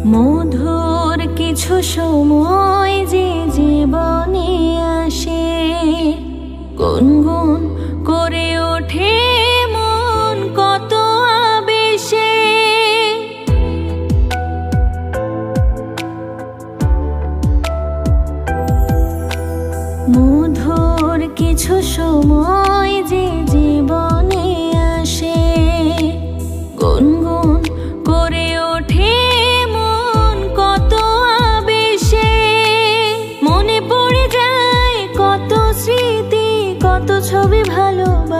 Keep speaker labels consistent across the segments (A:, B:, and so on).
A: মধুর কিছু সময় যে জীবনে আসে, গুনগুন করে ওঠে মন কত আবেশে। মধুর কিছু সময় যে জীবনে আসে, গুনগুন করে ওঠে মন কত আবেশে। মনে পড়ে যায় কত স্মৃতি, কত ছবি ভালোবাসার,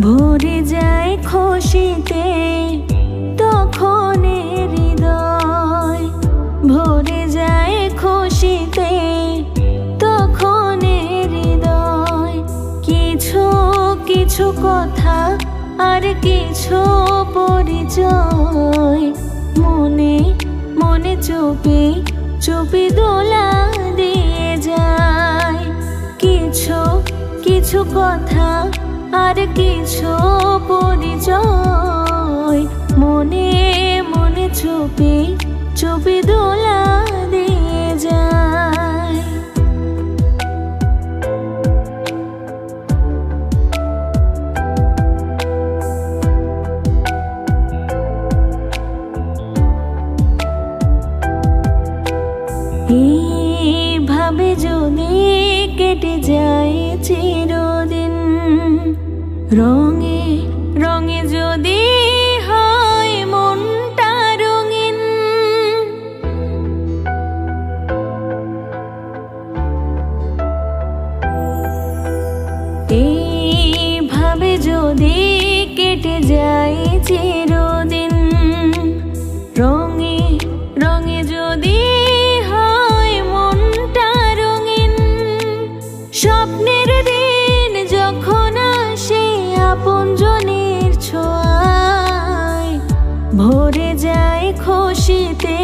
A: ভরে যায় খুশিতে তখন হৃদয়, ভরে যায় খুশিতে তখন হৃদয়। কিছু কিছু কথা আর কিছু পরিচয়, মনে মনে চুপি চুপি দোলা দিয়ে যায়। কিছু কিছু কথা আর কিছু পরিচয়, মনে মনে চুপি চুপি দোলা দিয়ে যায়। এইভাবে যদি কেটে যায় চিরদিন, রঙে রঙে যদি হয় মনটা রঙিন, এইভাবে যদি কেটে যায় চিরদিন, রঙে রঙে যদি হয় মনটা রঙিন। স্বপ্নের দিন যখন আসে আপনজনের ছোঁয়ায়, ভরে যায় খুশিতে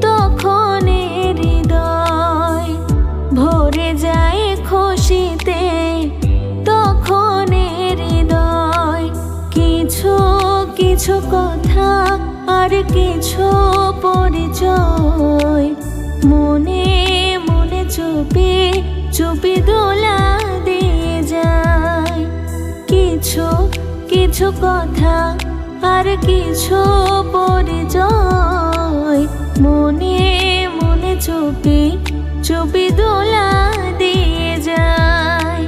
A: তখন হৃদয়, ভরে যায় খুশিতে তখন হৃদয়। কিছু কিছু কথা আর কিছু পরিচয়, মনে মনে চুপি চুপি দোলা দিয়ে যায়। কিছু কিছু কথা আর কিছু পরিচয়, মনে মনে চুপি চুপি দোলা দিয়ে যায়।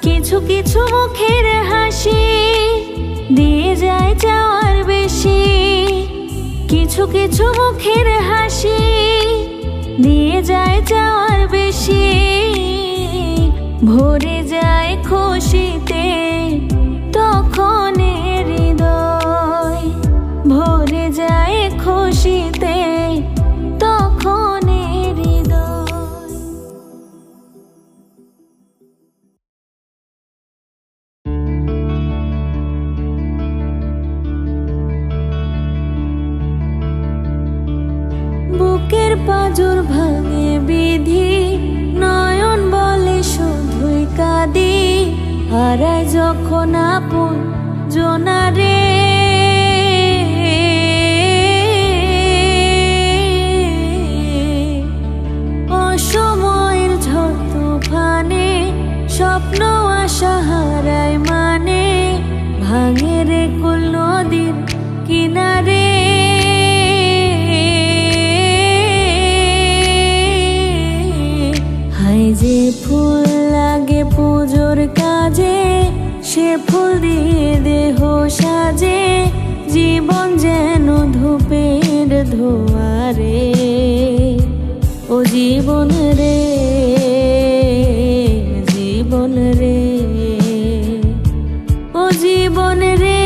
A: কিছু কিছু মুখের হাসি দিয়ে যায় চাওয়ার বেশি, কিছু কিছু মুখের হাসি দিয়ে যায় চাওয়ার বেশি, ভরে যায় খুশিতে তখন হৃদয়, ভরে যায় খুশিতে তখন হৃদয়। বুকের পাঁজর ভাঙে বিধি, নয়ন বলে শুধুই কাঁদি, হারায় যখন আপন জনারে। অসময়ের ঝড় তুফানে স্বপ্ন আশা হারায় মানে, ভাঙে রে কুল নদীর কিনারে। হায় যে ফুল লাগে পুজোর কাজে, সে ফুল দিয়ে দেহ সাজে, জীবন যেন ধূপের ধোয়ারে। ও জীবন রে, জীবন রে, ও জীবন রে।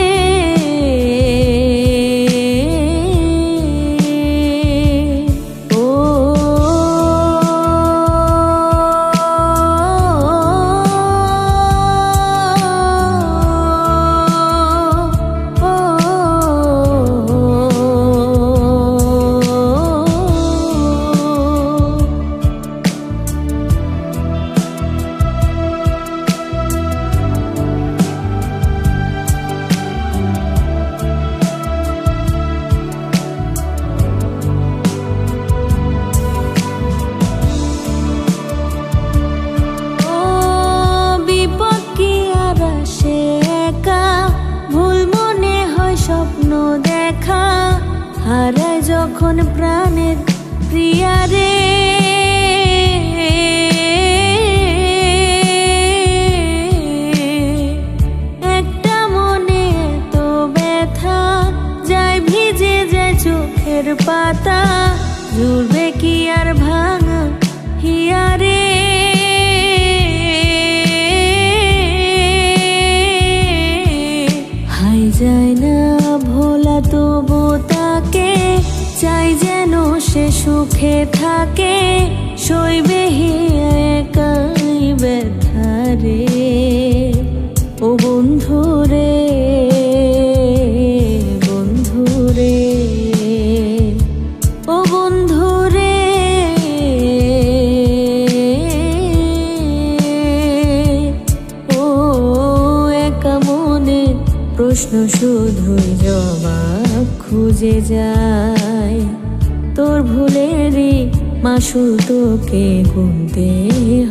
A: হারায় যখন প্রাণের প্রিয়ারে। একটা মনে তো ব্যথা যায় ভিজে যায় চোখের পাতা, জুড়বে কি আর ভাঙা হিয়ারে। হাই যায় না ভোলা তবু তাকে, চাই যেন সে সুখে থাকে, সইবে একাই ব্যথারে। ও বন্ধুরে বন্ধুরে ও বন্ধুরে, ও একা মনে প্রশ্ন শুধুই জবাব খুঁজে যায়। তোর ভুলেরই মাসুল তোকে গুনতে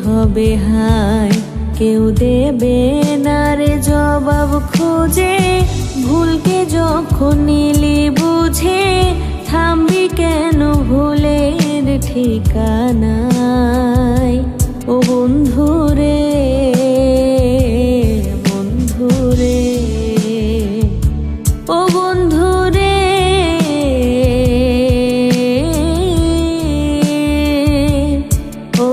A: হবে হায়, কেউ দেবে না রে জবাব খুঁজে। ভুলকে যখন নিলি বুঝে, থামবি কেন ভুলের ঠিকানায়। ও বন্ধুরে বন্ধুরে ও বন্ধুরে, ও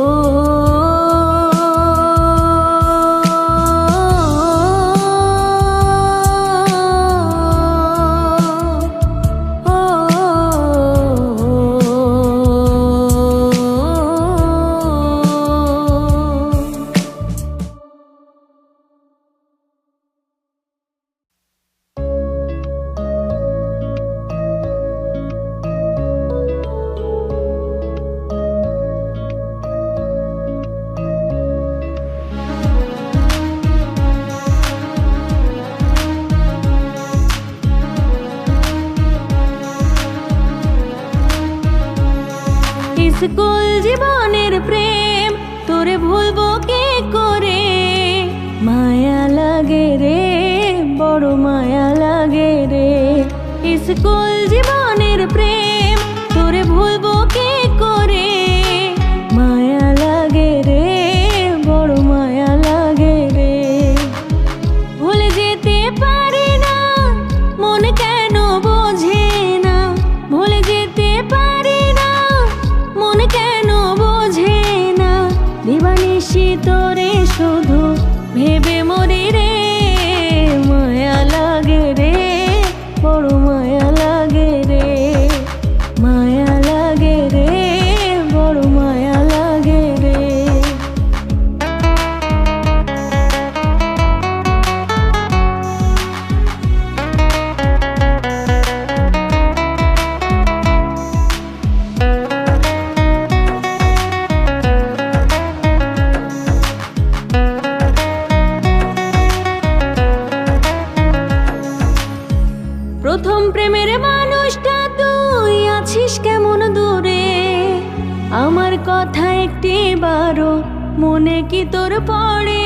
A: স্কুল জীবনের প্রেম তোরে ভুলবো কে করে। মায়া লাগে রে, বড় মায়া লাগে রে। স্কুল জীবনের প্রেম তোরে ভুলবো কে করে। মায়া লাগে রে, বড় মায়া লাগে রে। ভুলে যেতে পারি না, মন কেন বোঝে না। ভুলে যেতে পারি না, মন কেন বোঝে না। দিবানিশি তোরে শুধু ভেবে মরি রে। মায়া লাগে রে, বড় মায়া লাগে রে। মায়া লাগে রে, বড় মায়া লাগে রে। প্রথম প্রেমের মানুষটা তুই আছিস কেমন দূরে। আমার কথা একটি বারো মনে কি তোর পড়ে।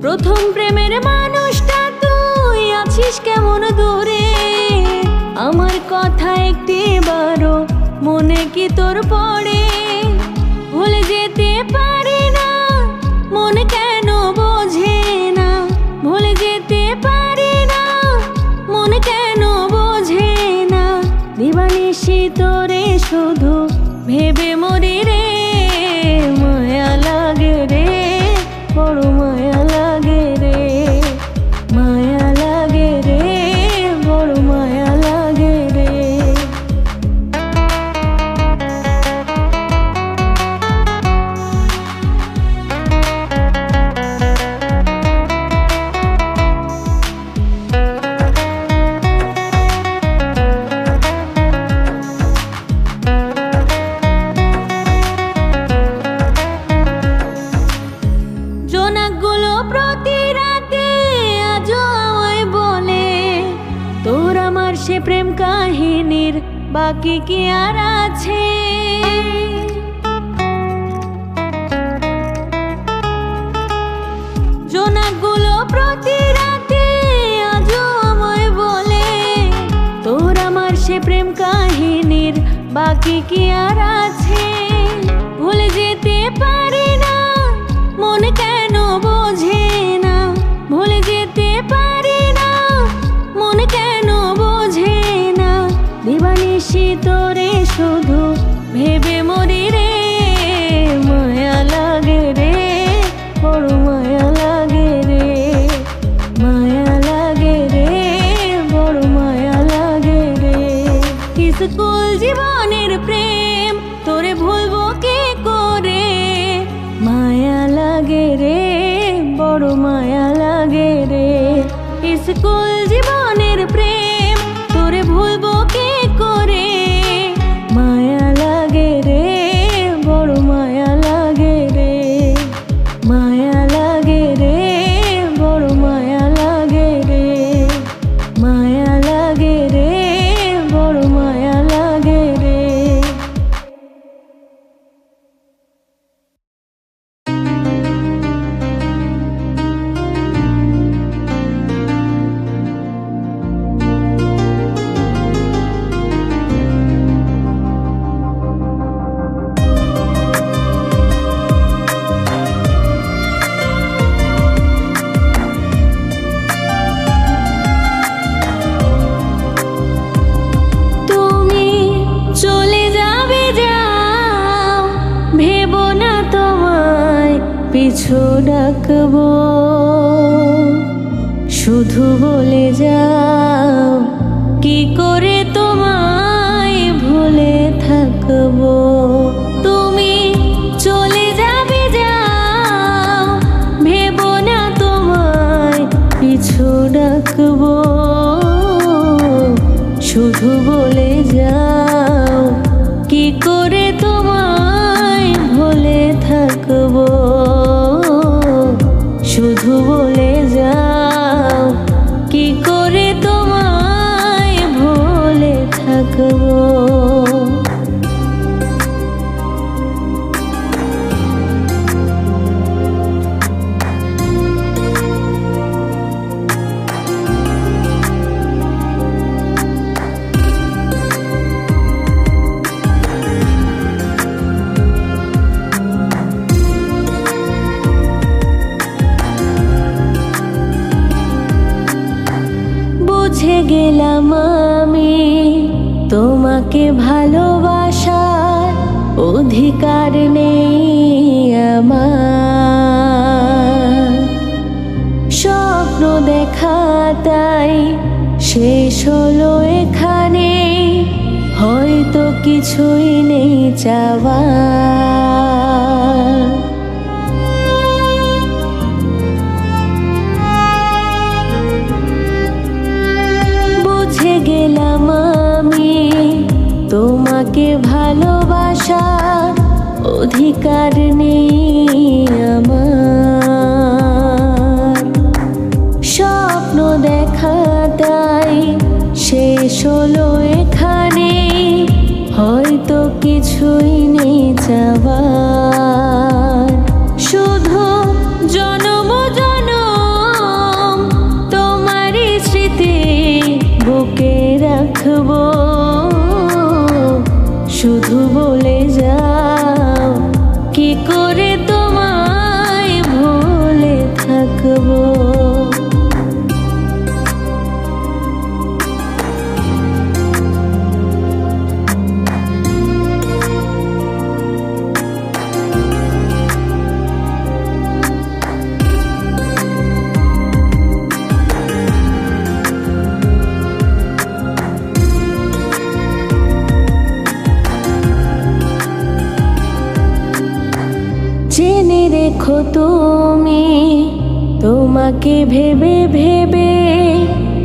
A: প্রথম প্রেমের মানুষটা তুই আছিস কেমন দূরে। আমার কথা একটি বারো মনে কি তোর পড়ে। ভুলে যেতে পারি না, মন কেন বোঝে না। ভুলে যেতে পারি না, মন কেন বোঝে না। দিবানিশি তোরে শুধু ভেবে মরি রে। মায়া লাগে রে, বড় মায়া লাগে রে। মায়া লাগে রে, বড় মায়া লাগে রে। সে প্রেম কাহিনীর বাকি কি আর আছে? জোনাক গানগুলো প্রতি রাতে আজও আমায় বলে, তোর আমার সে প্রেম কাহিনীর বাকি কি আর আছে? ভুলে যেতে পারি না, মন কেন বোঝে না? ভুলে যেতে পারি না, মন কেন বোঝে না? দিবানিশি তোরে শুধু ভেবে মরি রে, মায়া লাগে রে, বড় মায়া লাগে রে, মায়া লাগে রে, বড় মায়া লাগে রে। স্কুল জীবনের প্রেম তোরে ভুলবো কি করে? মায়া লাগে রে, বড় মায়া লাগে রে। স্কুল জীবনের প্রেম তোরে ভুলবো কি করে? মায়া লাগে রে, বড় মায়া লাগে রে, মায়া লাগে রে, বড় মায়া লাগে রে, মায়া লাগে রে, বড় মায়া লাগে রে। তুমি চলে যাবে যাও, ভেবো না তোমায় পিছু ডাকবো, শুধু বলে যাও কি করে তোমায় ভুলে থাকবো। তুমি চলে যাবে যাও, ভেবো না তোমায় পিছু ডাকবো, শুধু বলে যাও কি করে তোমায় ভুলে থাকবো, শুধু বলে যাও কি করে তোমায় ভুলে থাকবো। বুঝে গেলাম আমি তোমাকে ভালোবাসার অধিকার নেই আমার। স্বপ্ন দেখাটাই শেষ হলো এখানে, হয়তো কিছুই নেই চাওয়ার। বুঝে গেলাম আমি তোমাকে ভালোবাসার অধিকার নেই আমার। স্বপ্ন দেখাটাই শেষ হলো এখানে, হয়তো কিছুই নেই চাওয়ার। শুধু জনম জনম তোমারই স্মৃতি বুকে রাখবো, শুধু বলে যাও কি করে তোমায় ভুলে থাকবো। জেনে রেখো তুমি, তোমাকে ভেবে ভেবে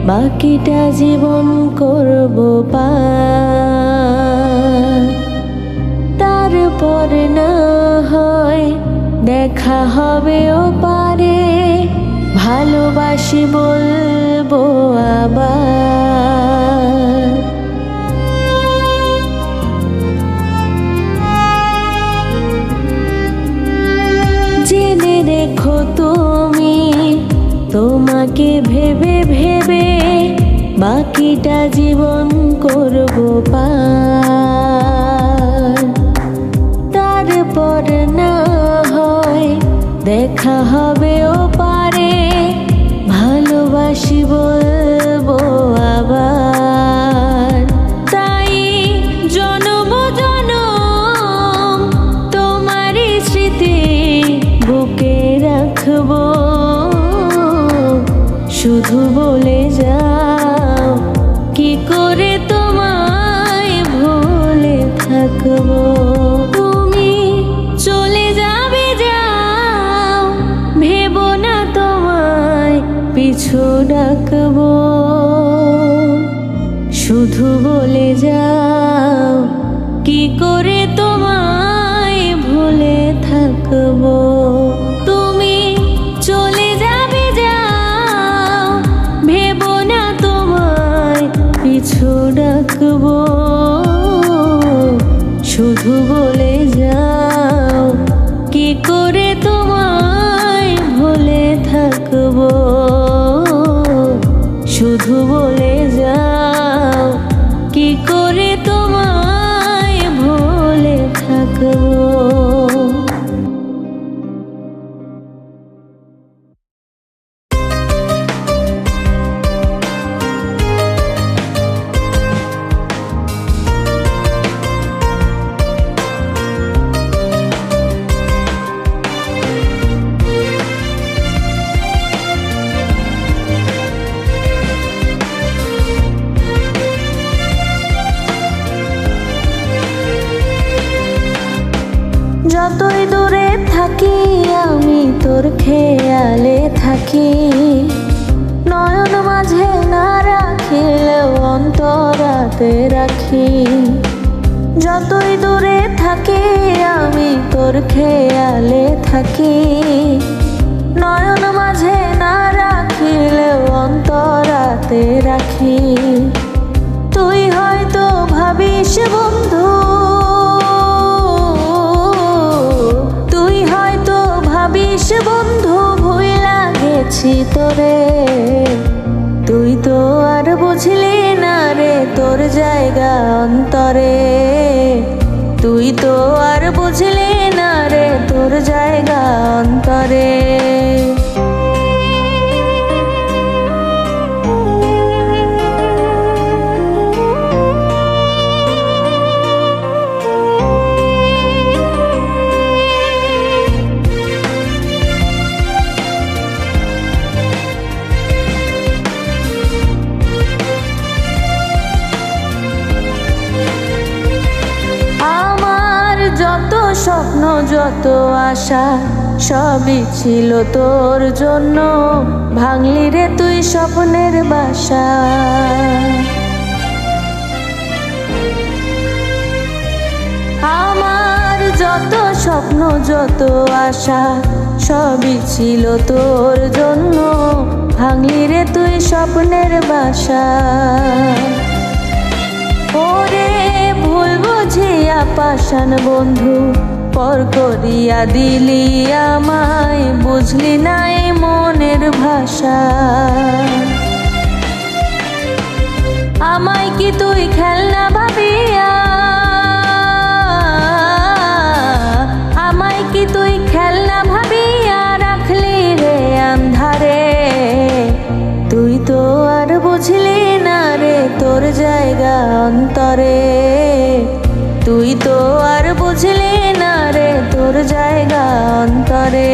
A: বাকিটা জীবন করবো পার। তারপর না হয় দেখা হবে ও পারে, ভালোবাসি বলবো আবার। জেনে রেখো তুমি, তোমাকে ভেবে ভেবে বাকিটা জীবন করব পার। তারপর না হয় দেখা হবে ওপারে, ভালোবাসি বলবো আবার। তাই জনম জনম তোমারই স্মৃতি বুকে রাখবো। শুধু বলে যাও কি করে তোমায় ভুলে থাকবো। তুমি চলে যাবে যাও, ভেবো না তোমায় পিছু ডাকবো। শুধু বলে যাও কি করে তোমায় ভুলে থাকবো। তুমি চলে যাবে যাও, ভেবো না তোমায় পিছু ডাকবো। শুধু বলে যাও কি করে তোমায় ভুলে থাকবো। শুধু বলে যাও কি করে তোমায় ভুলে থাকবো। যতই দূরে থাকি আমি তোর খেয়ালে থাকি, নয়ন মাঝে না রাখিলেও অন্তরাতে রাখি। যতই দূরে থাকি আমি তোর খেয়ালে থাকি, নয়ন মাঝে না রাখিলেও অন্তরাতে রাখি। তুই হয়তো ভাবিস বন্ধু, তুই হয়তো ভাবিস বন্ধু ভুইলা গেছি তোরে। তুই তো আর বুঝলি না রে তোর জায়গা অন্তরে। তুই তো আর বুঝলি না রে তোর জায়গা অন্তরে। স্বপ্ন যত আশা সবই ছিল তোর জন্য, ভাঙলি রে তুই স্বপ্নের বাসা। আমার যত স্বপ্ন যত আশা সবই ছিল তোর জন্য, ভাঙলি রে তুই স্বপ্নের বাসা। ওরে ভুল বুঝিয়া পাষাণ বন্ধু পর করিয়া দিলি আমায়, বুঝলি নাই মনের ভাষা। আমায় কি তুই খেলনা ভাবিয়া, আমায় কি তুই খেলনা ভাবিয়া রাখলি রে আন্ধারে। তুই তো আর বুঝলি না রে তোর জায়গা অন্তরে। তুই তো আর বুঝলি না রে তোর জায়গা অন্তরে।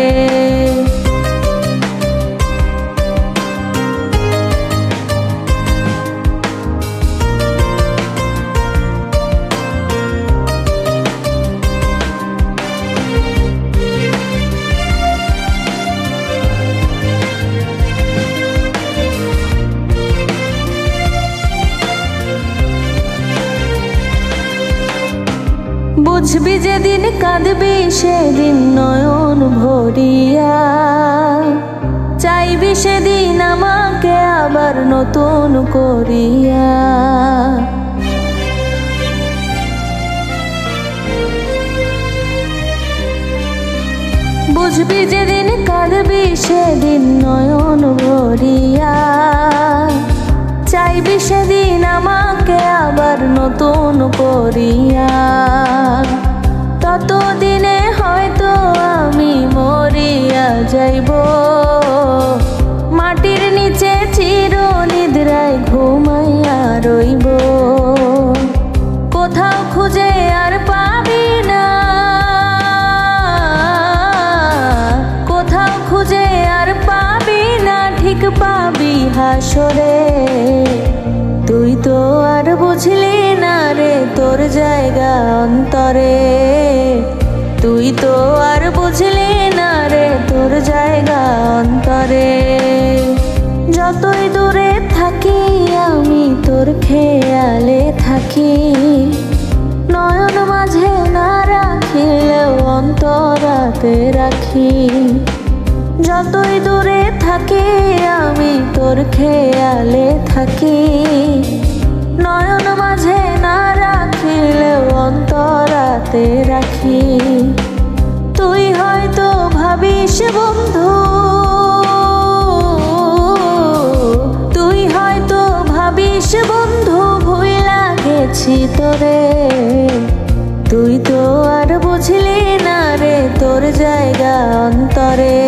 A: বুঝবি যেদিন কাঁদবি সেদিন নয়ন ভরিয়া, চাইবি সেদিন আমাকে আবার নতুন করিয়া। বুঝবি যেদিন কাঁদবি সেদিন নয়ন করিয়া। ততদিনে হয়তো আমি মরিয়া যাইব, মাটির নিচে চিরনিদ্রায় ঘুমাইয়া রইব। কোথাও খুঁজে আর পাবি না, কোথাও খুঁজে আর পাবি না, ঠিক পাবি হাসরে। তুই তো আর বুঝলি না রে তোর জায়গা অন্তরে, তুই তো আর বুঝলি না রে তোর জায়গা অন্তরে। যতই দূরে থাকি আমি তোর খেয়ালে থাকি, নয়ন মাঝে না রাখিলেও অন্তরাতে রাখি। যতই দূরে থাকি আমি তোর খেয়ালে থাকি, নয়ন মাঝে না রাখিলেও অন্তরাতে রাখি। তুই হয়তো ভাবিস বন্ধু, তুই হয়তো ভাবিস বন্ধু ভুইলা গেছি তোরে। তুই তো আর বুঝলি না রে তোর জায়গা অন্তরে,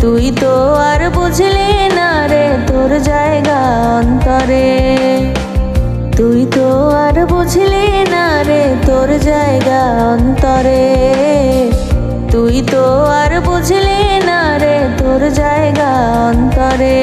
A: তুই তো আর বুঝলি না রে তোর জায়গা অন্তরে। তুই তো আর বুঝলি না রে তোর জায়গা অন্তরে, তুই তো আর বুঝলি না রে তোর জায়গা অন্তরে।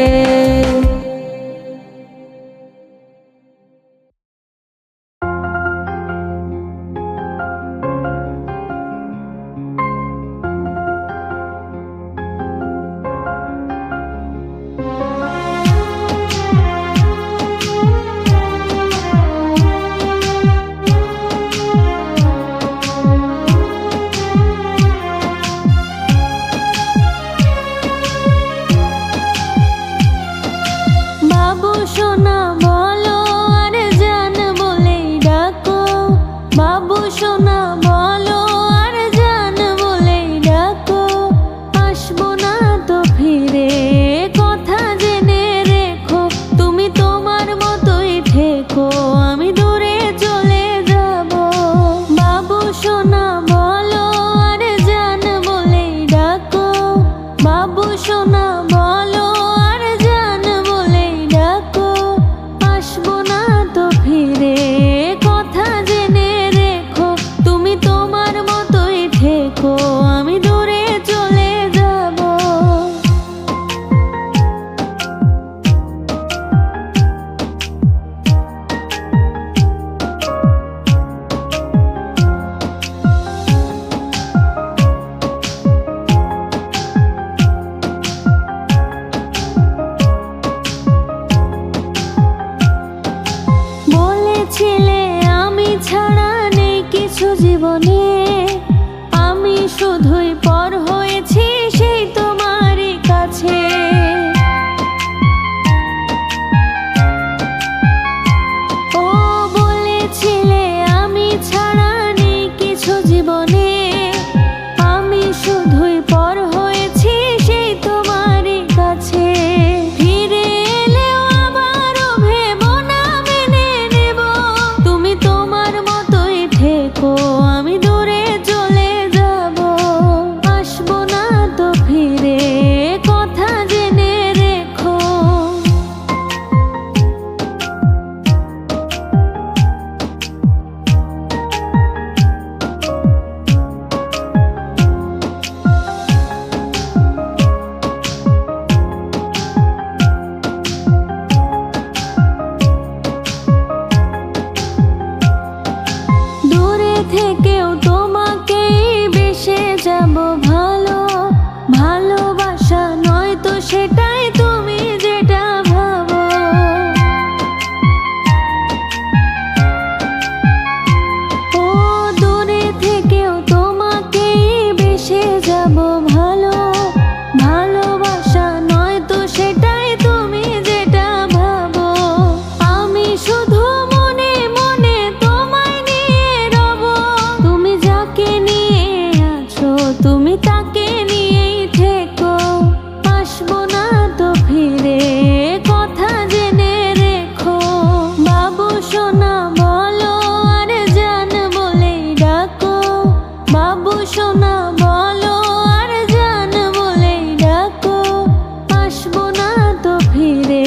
A: ফিরে,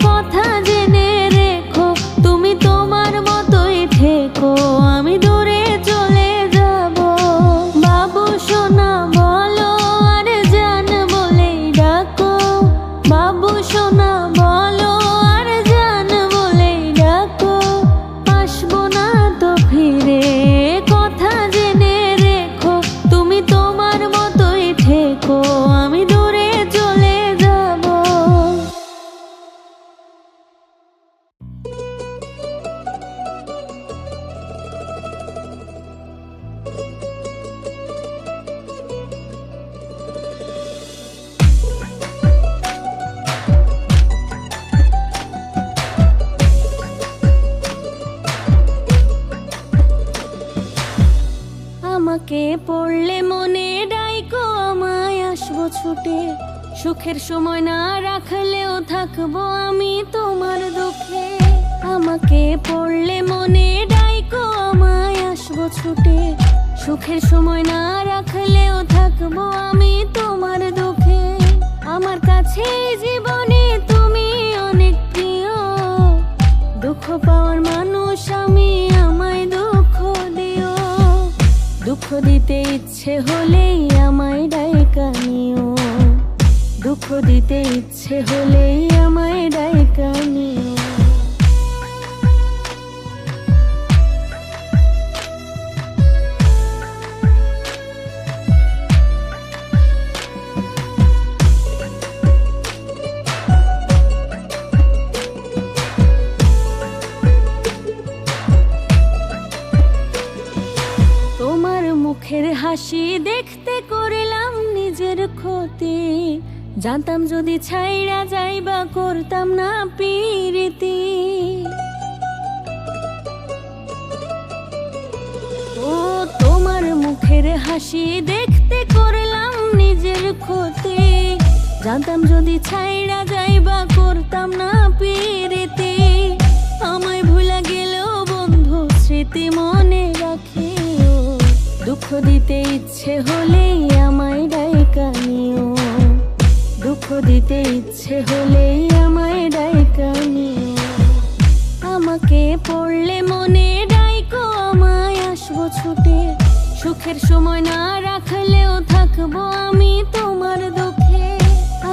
A: কথা জেনে রেখো তুমি তোমার মতোই থেকো, আমি দূরে চলে যাব। বাবু সোনা বলো আর জান বলেই ডাকো, বাবু সোনা বলো আর জান বলেই ডাকো, আসবো না তো ফিরে, কথা জেনে রেখো তুমি তোমার মতোই থেকো, আমি দূরে চলে যাব। আমাকে পড়লে মনে ডাইকো, আমায় আসবো ছুটে, সুখের সময় না রাখলেও থাকবো আমি তোমার দুঃখে। আমাকে পড়লে মনে ডাইকো, আমায় আসবো ছুটে, সুখের সময় না রাখলেও থাকবো আমি তোমার দুঃখে। আমার কাছে জীবনে তুমি অনেক প্রিয়, দুঃখ পাওয়ার মানুষ আমি, আমায় দুঃখ দিও। দুঃখ দিতে ইচ্ছে হলেই আমায় ডাইকা নিও, দুঃখ দিতে ইচ্ছে হলেই আমায় ডাইকা নিও। তোমার মুখের হাসি দেখতে করিলাম নিজের ক্ষতি, জানতাম যদি ছাইড়া যাইবা করতাম না পিরিতি। ও তোমার মুখের হাসি দেখতে করিলাম নিজের ক্ষতি, জানতাম যদি ছাইড়া যাইবা করতাম না পিরিতি। আমায় ভুলা গেলেও বন্ধু স্মৃতি মনে রাখিও, দুঃখ দিতে ইচ্ছে হলেই আমায় ডাইকা নিও, দুঃখ দিতে ইচ্ছে হলেই আমায় ডাইকা নিও। আমাকে পড়লে মনে ডাইকো, আমায় আসবো ছুটে, সুখের সময় না রাখলেও থাকবো আমি তোমার দুঃখে।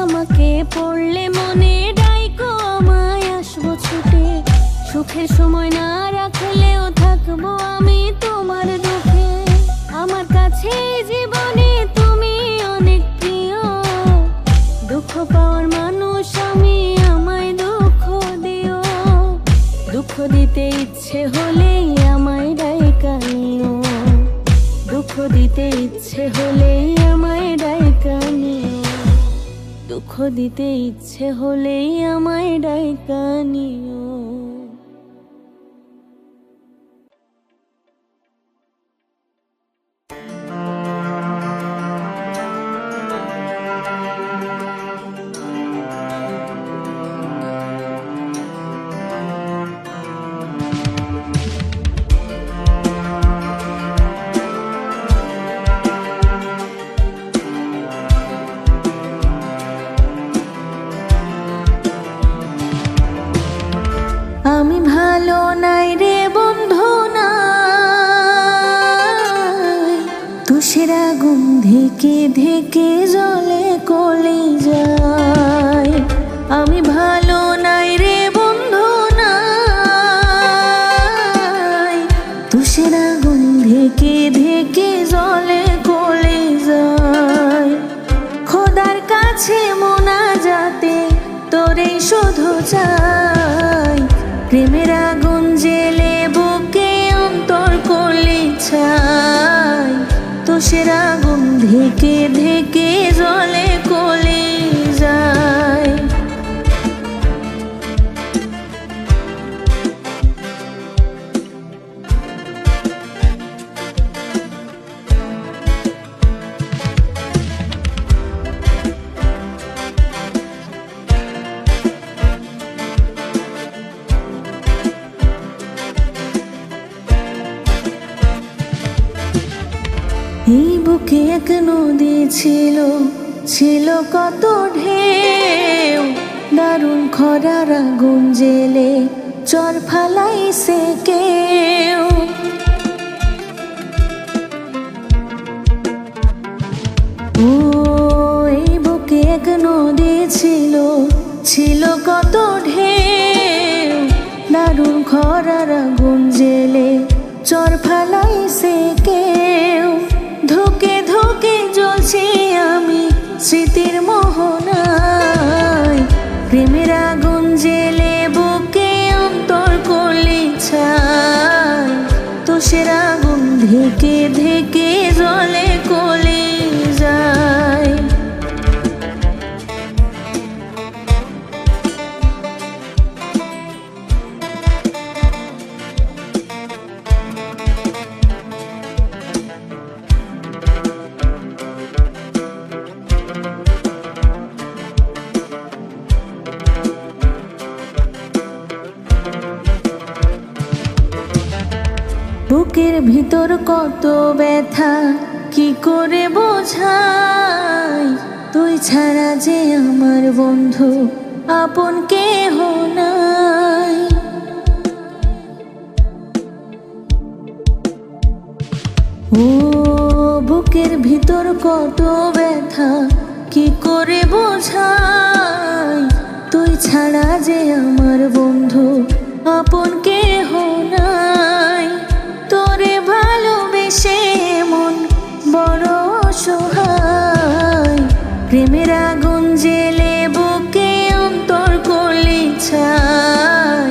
A: আমাকে পড়লে মনে ডাইকো, আমায় আসবো ছুটে, সুখের সময় না রাখলেও থাকবো আমি তোমার দুঃখে। আমার কাছে জীবনে তুমি অনেক প্রিয়, দুঃখ পাওয়ার মানুষ আমি, আমায় দুঃখ দিও। দুঃখ দিতে ইচ্ছে হলেই আমায় ডাইকা নিও, দুঃখ দিতে ইচ্ছে হলেই আমায় ডাইকা নিও, দুঃখ দিতে ইচ্ছে হলেই আমায় ডাইকা নিও। আমি ভালো নাই রে বন্ধু নাই, তুষের আগুন ধিকে ধিকে জলে কলি যায়। আমি ভালো নাই রে বন্ধু নাই, তুষের আগুন ধিকে ধিকে জলে কলি যায়। খোদার কাছে মোনাজাতে তোরে শুধু চাই, প্রেমের আগুন জেলে বুকে অন্তর কলি ছাই। তুষের আগুন ধিকে ধিকে জলে কলি যায়। এই বুকে এক নদী ছিল, ছিল কত ঢেউ, দারুণ খরার আগুন জেলে চর ফালাইছে কেউ। ও এই বুকে এক নদী ছিল, ছিল কত ঢেউ। দারুণ খরার আগুন জেলে চর ফালাইছে কেউ। ধুকে ধুকে জ্বলছি আমি স্মৃতির মোহনায়। প্রেমের আগুন জেলে বুকে অন্তর করলি ছাই। তোষের আগুন ঢেকে ঢেকে জলে কলি যায়। বুকের ভিতর কত ব্যথা কি করে বোঝাই। তুই ছাড়া যে আমার বন্ধু আপন কেহ নাই। ও বুকের ভিতর কত ব্যথা কি করে বোঝাই। তুই ছাড়া যে আমার বন্ধু আপন কেহ নাই। তোরে ভালোবেসে মন বড় অসহায়। প্রেমের আগুন জেলে বুকে অন্তর করলি ছাই।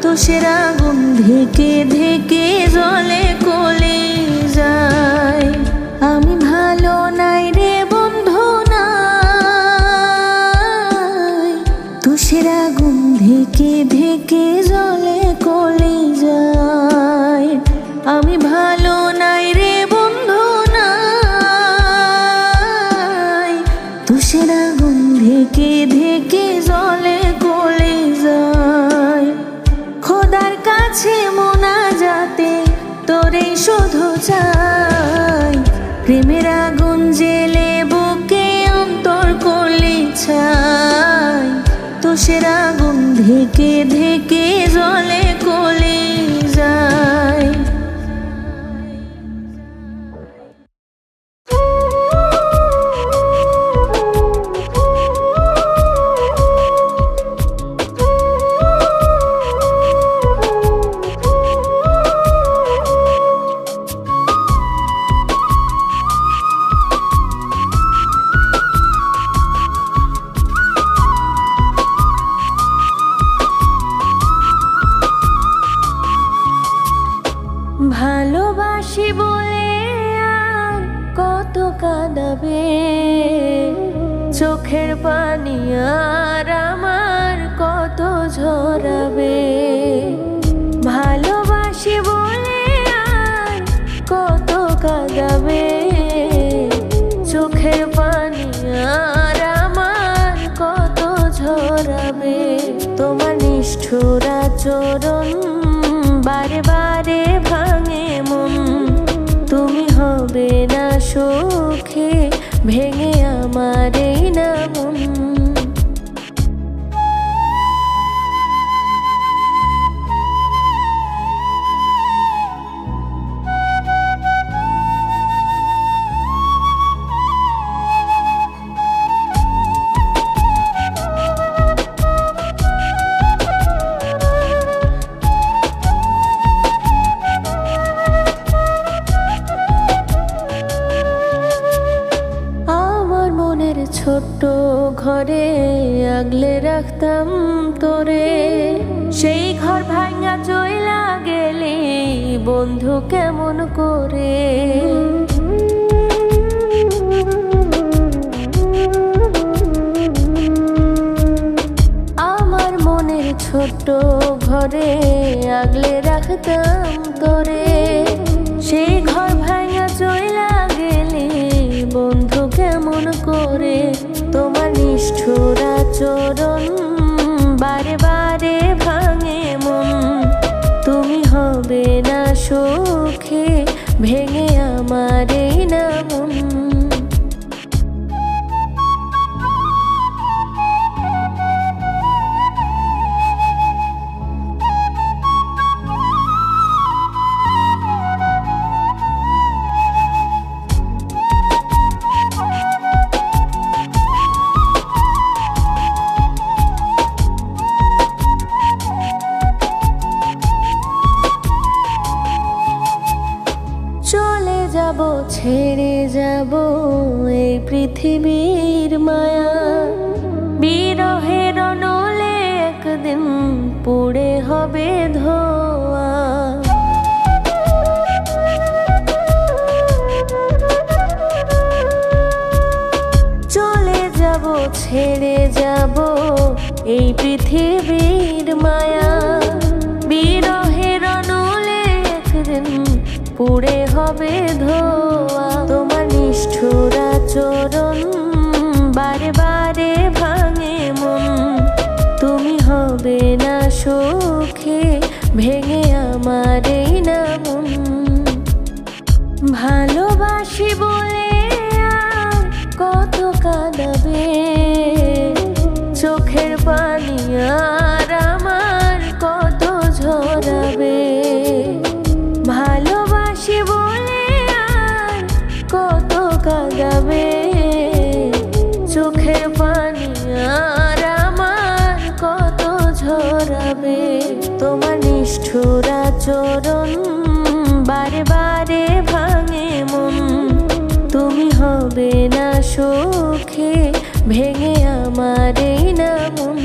A: তোষের আগুন ঢেকে ঢেকে জলে কলি যায়। আমি ভালো নাই রে বন্ধু নাই। তোষের আগুন ঢেকে ঢেকে জলে কলি যায়। আমি ভালো নাই রে বন্ধু নাই। তোষের আগুন ঢেকে ঢেকে জলে কলি যায়। খোদার কাছে মোনাজাতে তোরে শুধু চাই। প্রেমের আগুন জেলে বুকে অন্তর করলি ছাই। তোষের আগুন ঢেকে ঢেকে জলে কলি যায়। ভালোবাসি বলে আর কত কাঁদাবে। চোখের পানি আর আমার কত ঝরাবে। ভালোবাসি বলে আর কত কাঁদাবে। চোখের পানি আর আমার কত ঝরাবে। তোমার নিষ্ঠুর আচরণ বারে বারে ভাঙে মন। তুমি হবে না সুখে ভেঙে আমার এই না মন। ছোট্ট ঘরে আগলে রাখতাম তোরে। সেই ঘর ভাঙা চইলা গেলি বন্ধু কেমন করে। আমার মনের ছোট্ট ঘরে আগলে রাখতাম তোরে। সেই ঘর ভাঙা চইলা গেলি বন্ধু কেমন করে। তোমার নিষ্ঠুর আচরণ বারে বারে ভাঙে মন। তুমি হবে না সুখে ভেঙে আমার এই না মন। ছেড়ে যাব এই পৃথিবীর মায়া, বিরহের নলে একদিন পুড়ে হবে ধোয়া। চলে যাব ছেড়ে যাব এই পৃথিবীর মায়া, বিরহের নলে একদিন পুড়ে হবে ধোয়া। তোমার নিষ্ঠুর আচরণ বারে বারে ভাঙে মন, তুমি হবে না সুখে ভেঙে আমার এই না মন। ভালোবাসি বলে আর কত কাঁদাবে, চোখের পানি আর আমার কত ঝরাবে। ভালোবাসি বলে আর কত কাঁদাবে, চোখের পানি আর আমার কত ঝরাবে। তোমার নিষ্ঠুর আচরণ বারে বারে ভাঙে মন, তুমি হবে না সুখে ভেঙে আমার এই না মন।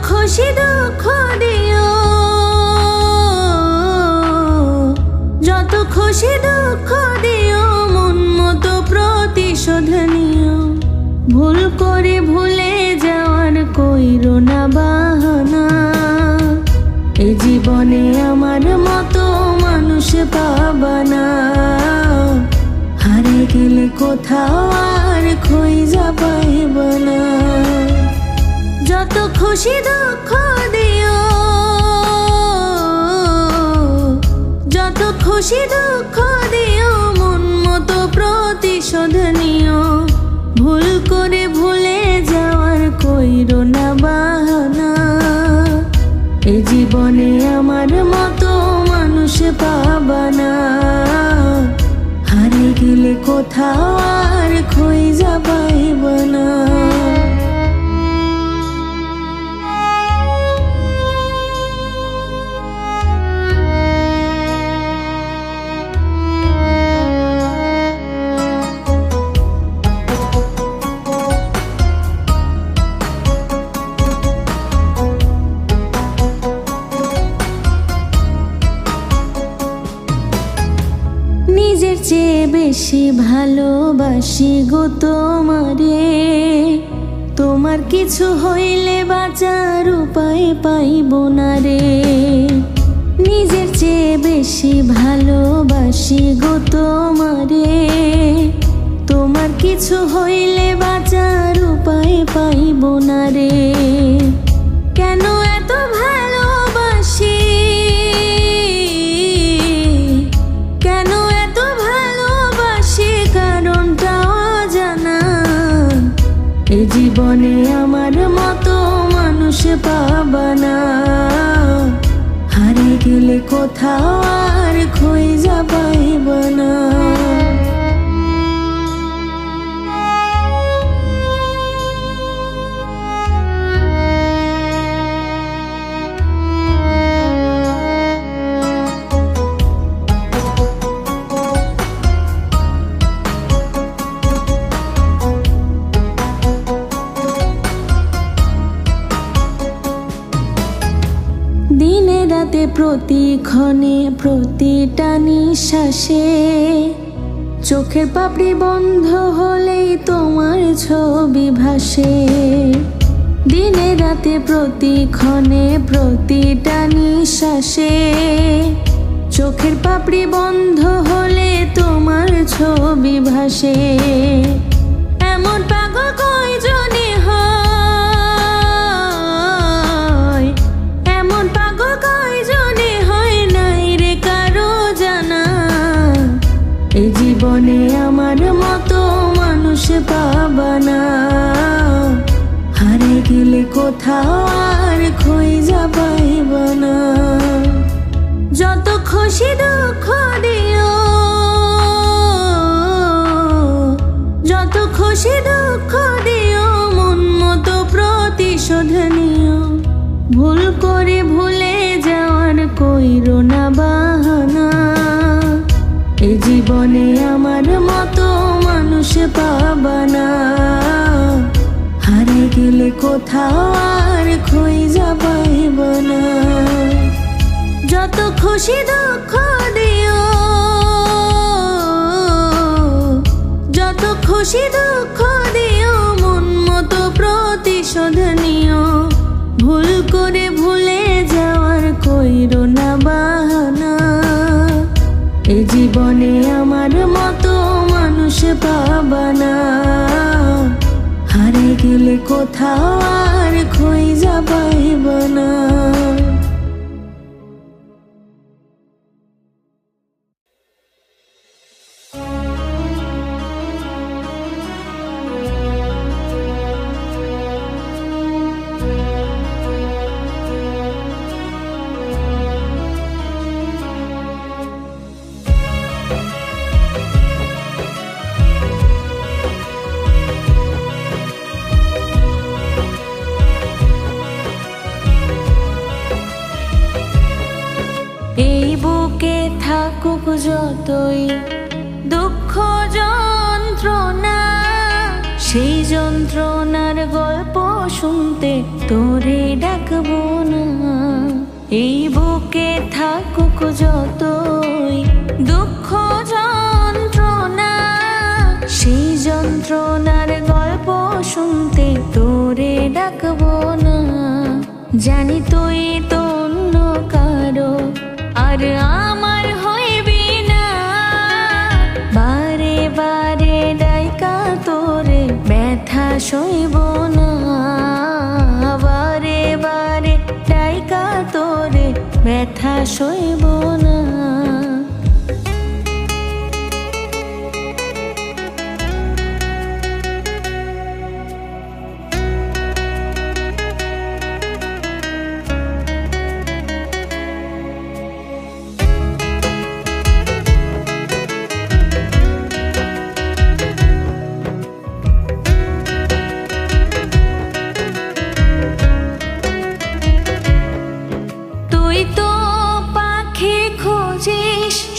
A: খুশি দুঃখ দিও, যত খুশি দুঃখ দিও, মন মতো প্রতিশোধ নিও। ভুল করে ভুলে যাওয়ার কইরো না বাহানা, এই জীবনে আমার মতো মানুষ পাবানা। হারিয়ে গেলে কোথাও আর খুঁজে পাইবা না। যত খুশি দুঃখ দিও, যত খুশি দুঃখ দিও, মন মতো প্রতিশোধ নিও। ভুল করে ভুলে যাওয়ার কইরো না বাহানা, এই জীবনে আমার মতো মানুষ পাবানা। হারিয়ে গেলে কোথাও আর খুঁজে পাইবা না। নিজের চেয়ে বেশি ভালোবাসি গো তোমারে, তোমার কিছু হইলে বাঁচার উপায় পাইব না রে। নিজের চেয়ে বেশি ভালোবাসি গো তোমারে, তোমার কিছু হইলে বাঁচার উপায় পাইব না রে। কেন এত ভালোবাসি, কেন এত ভালোবাসি, কারণটা অজানা। এই জীবনে আমার মতো মানুষ পাবানা, হারিয়ে গেলে কোথাও আর খুঁজে পাইবা না। দিনে রাতে প্রতিক্ষণে প্রতিটা নিঃশ্বাসে, চোখের পাপড়ি বন্ধ হলেই তোমার ছবি ভাসে। দিনে রাতে প্রতিক্ষণে প্রতিটা নিঃশ্বাসে, চোখের পাপড়ি বন্ধ হলে তোমার ছবি ভাসে। এমন পাগল কয়জনে হয়, এমন পাগল কয়জনে হয়, নাই রে কারো জানা। এই জীবনে আমার পাবানা। হারে গেলে কোথাও আর খুঁজা পাইবানা। যত খুশি দুঃখ দিও, যত খুশি দুঃখ দিও, মন মতো প্রতিশোধ নিও। ভুল করে ভুলে যাওয়ার কইরো না বাহানা। এ জীবনে আমার মতো মানুষ পাবানা। হারে গেলে কোথাও আর খুঁজা পাইবানা। যত খুশি দুঃখ দিও, যত খুশি দুঃখ দিও, মন মতো প্রতিশোধ নিও। ভুল করে ভুলে যাওয়ার কইরো না বাহানা। এ জীবনে আমার মতো মানুষ পাবানা। হারে গেলে কোথাও আর খুঁজা পাইবানা। এই বুকে থাকুক যতই দুঃখ যন্ত্রণা, সেই যন্ত্রণার গল্প শুনতে তোরে ডাকবো না। এই বুকে থাকুক যতই দুঃখ যন্ত্রণা, সেই যন্ত্রণার গল্প শুনতে তোরে ডাকবো না। জানি তুই তো অন্য কারো আর আমার হইবি না। বারে বারে ডাইকা তোরে ব্যথা সইব না। বারে বারে ডাইকা তোরে ব্যথা সইব না।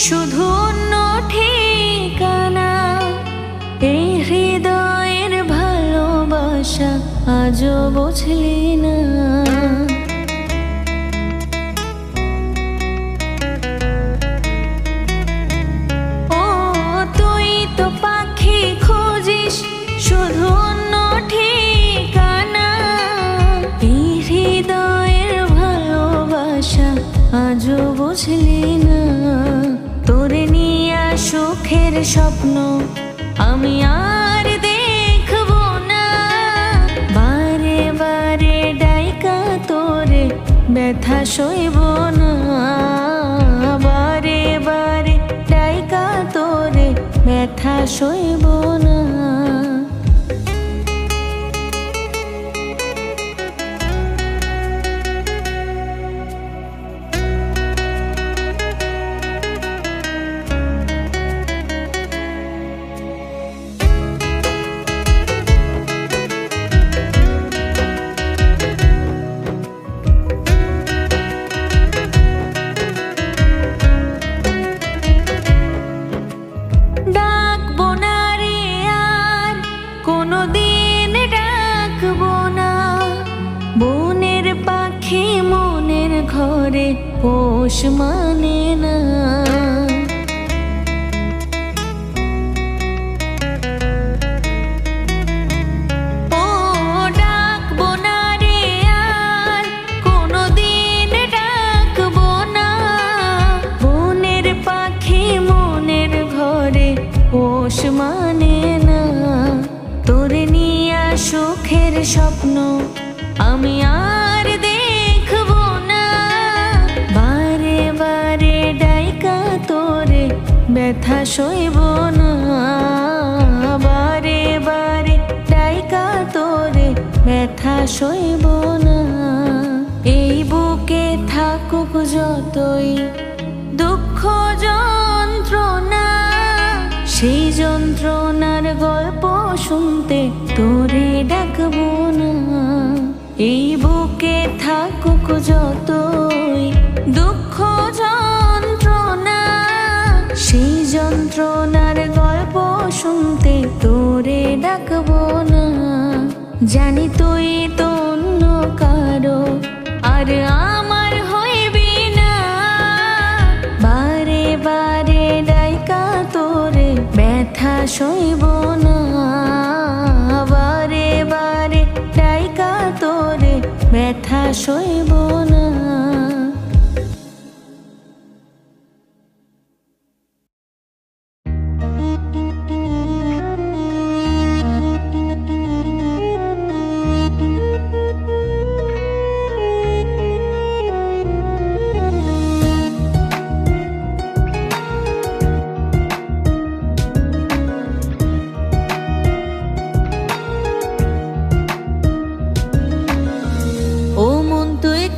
A: শুধু অন্য ঠিকানা, এই হৃদয়ের ভালোবাসা আজও বুঝলি না। ও তুই তো পাখি খুঁজিস শুধু অন্য ঠিকানা, এই হৃদয়ের ভালোবাসা আজও বুঝলি না। তোরে নিয়া সুখের স্বপ্ন আমি আর দেখব না। বারে বারে ডাইকা তোরে ব্যথা সইব না। বারে বারে ডাইকা তোরে ব্যথা সইব না। ঘরে পোষ মানে না। ও ডাকবো না রে আর কোনোদিন ডাকবো না। বনের পাখি মনের ঘরে পোষ মানে না। তোরে নিয়া সুখের স্বপ্ন আমি আর দেখবো না। বারে বারে ডাইকা তোরে ব্যথা সইব না। বারে বারে সইব না। এই বুকে থাকুক যতই দুঃখ যন্ত্রণা, সেই যন্ত্রণার গল্প শুনতে তোরে ডাকবো না। এই বুকে থাকুক যতই দুঃখ যন্ত্রণা, সেই যন্ত্রণার গল্প শুনতে তোরে ডাকবো না। জানি তুই তো অন্য কারো আর আমার হইবি না, বারে বারে ডাইকা তোরে ব্যথা সইব না। বারে বারে ডাইকা তোরে ব্যথা সইব না।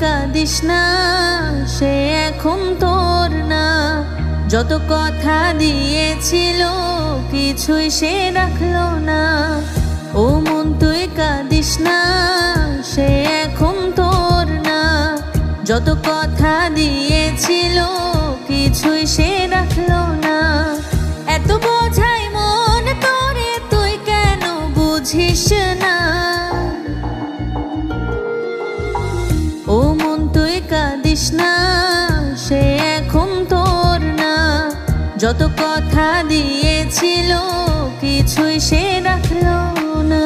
A: কাঁদিস না, সে এখন তোর না। যত কথা দিয়েছিল কিছুই সে রাখলো না। ও মন তুই কাঁদিস না, সে এখন তোর না। যত কথা দিয়েছিল কিছুই সে রাখলো না। এত বোঝাই মন তোরে, তুই কেন বুঝিস না? ও মন তুই কাঁদিস না, সে এখন তোর না। যত কথা দিয়েছিল কিছুই সে রাখলো না।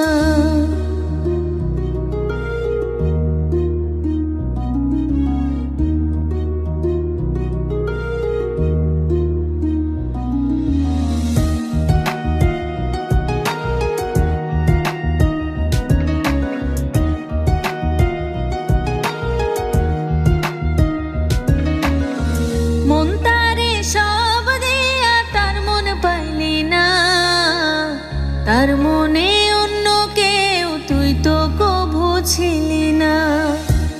A: তার মনে অন্য কেউ তুই তো কভু ছিলি না।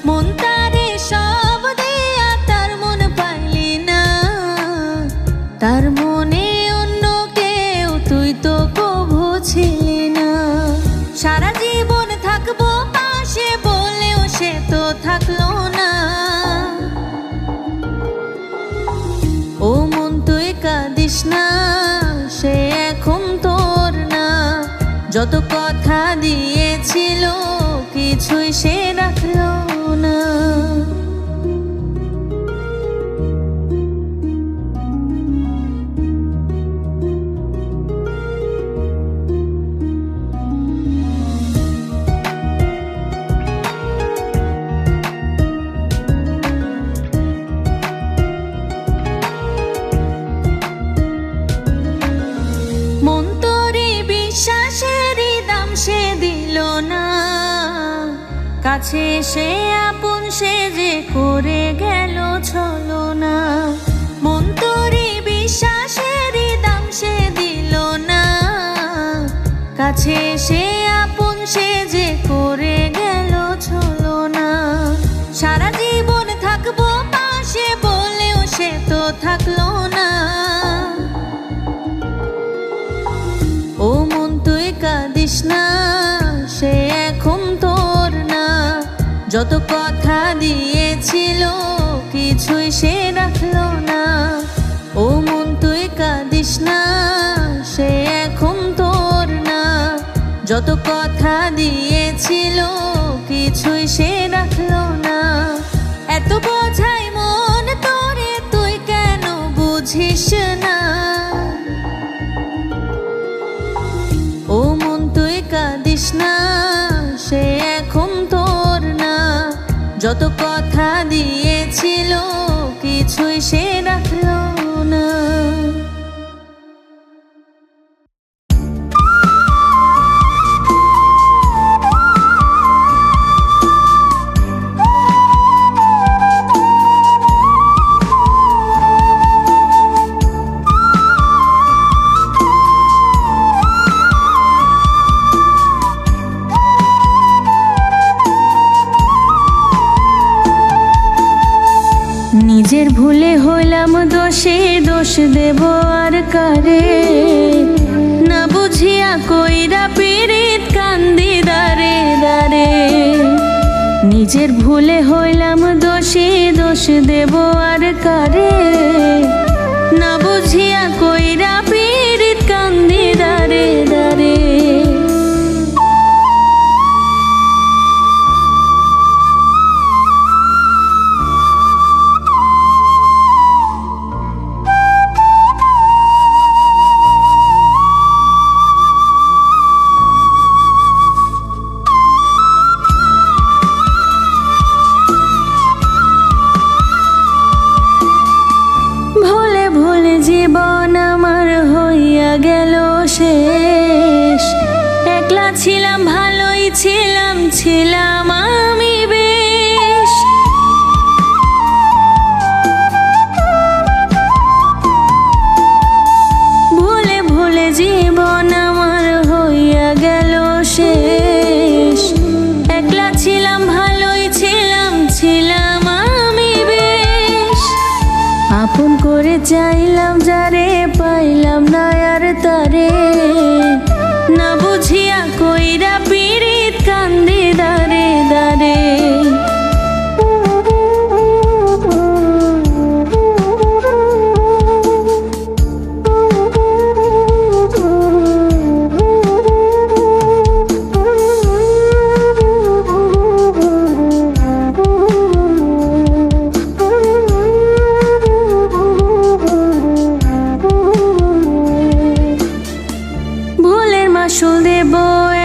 A: মন তারে সব দেয়া তার মন পাইলি না। তার মনে অন্য কেউ তুই তো কভু ছিলি না। সারা জীবন থাকবো পাশে বলেও সে তো থাকলো না। ও মন তুই কাঁদিস না, সে এখন তোর না। যত কথা দিয়েছিল কিছুই সে রাখলো না। মন তোরে বিশ্বাসেরই দাম সে দিল না। কাছে সে আপন সে যে করে গেল ছলনা। মন তোরে বিশ্বাসেরই দাম সে দিল না। কাছে সে আপন সে যে করে গেল ছলনা। সারা জীবন থাকবো পাশে বলেও সে তো থাকলো না। ও মন তুই কাঁদিস না, সে এখন তোর না। যত কথা দিয়েছিল কিছুই সে রাখলো না। ও মন তুই কাঁদিস না, সে এখন তোর না। যত কথা দিয়েছিল কিছুই সে রাখলো না। এত বোঝাই মন তোরে, তুই কেন বুঝিস না? ও মন তুই কাঁদিস না, সে এখন তোর না। যত কথা দিয়েছিল কিছুই সে রাখলো না। নিজের ভুলে হইলাম দোষী, দোষ দেব আর কারে? না বুঝিয়া কইরা পীড়িত কান্দি দারে দারে। নিজের ভুলে হইলাম দোষী, দোষ দেব আর কারে? না বুঝিয়া কইরা পীড়িত কান্দি দারে দারে। জীবন আমার হইয়া গেল শেষ, একলা ছিলাম ভালোই ছিলাম, ছিলাম আমি বেশ। ভুলে ভুলে জীবন আমার হইয়া গেল শেষ, একলা ছিলাম ভালোই ছিলাম, ছিলাম আমি বেশ। আপন করে চাইলাম যারে, পাইলাম না আর তারে। না বুঝিয়া কইরা পীড়িত কান্দি দারে দারে। আসল দেব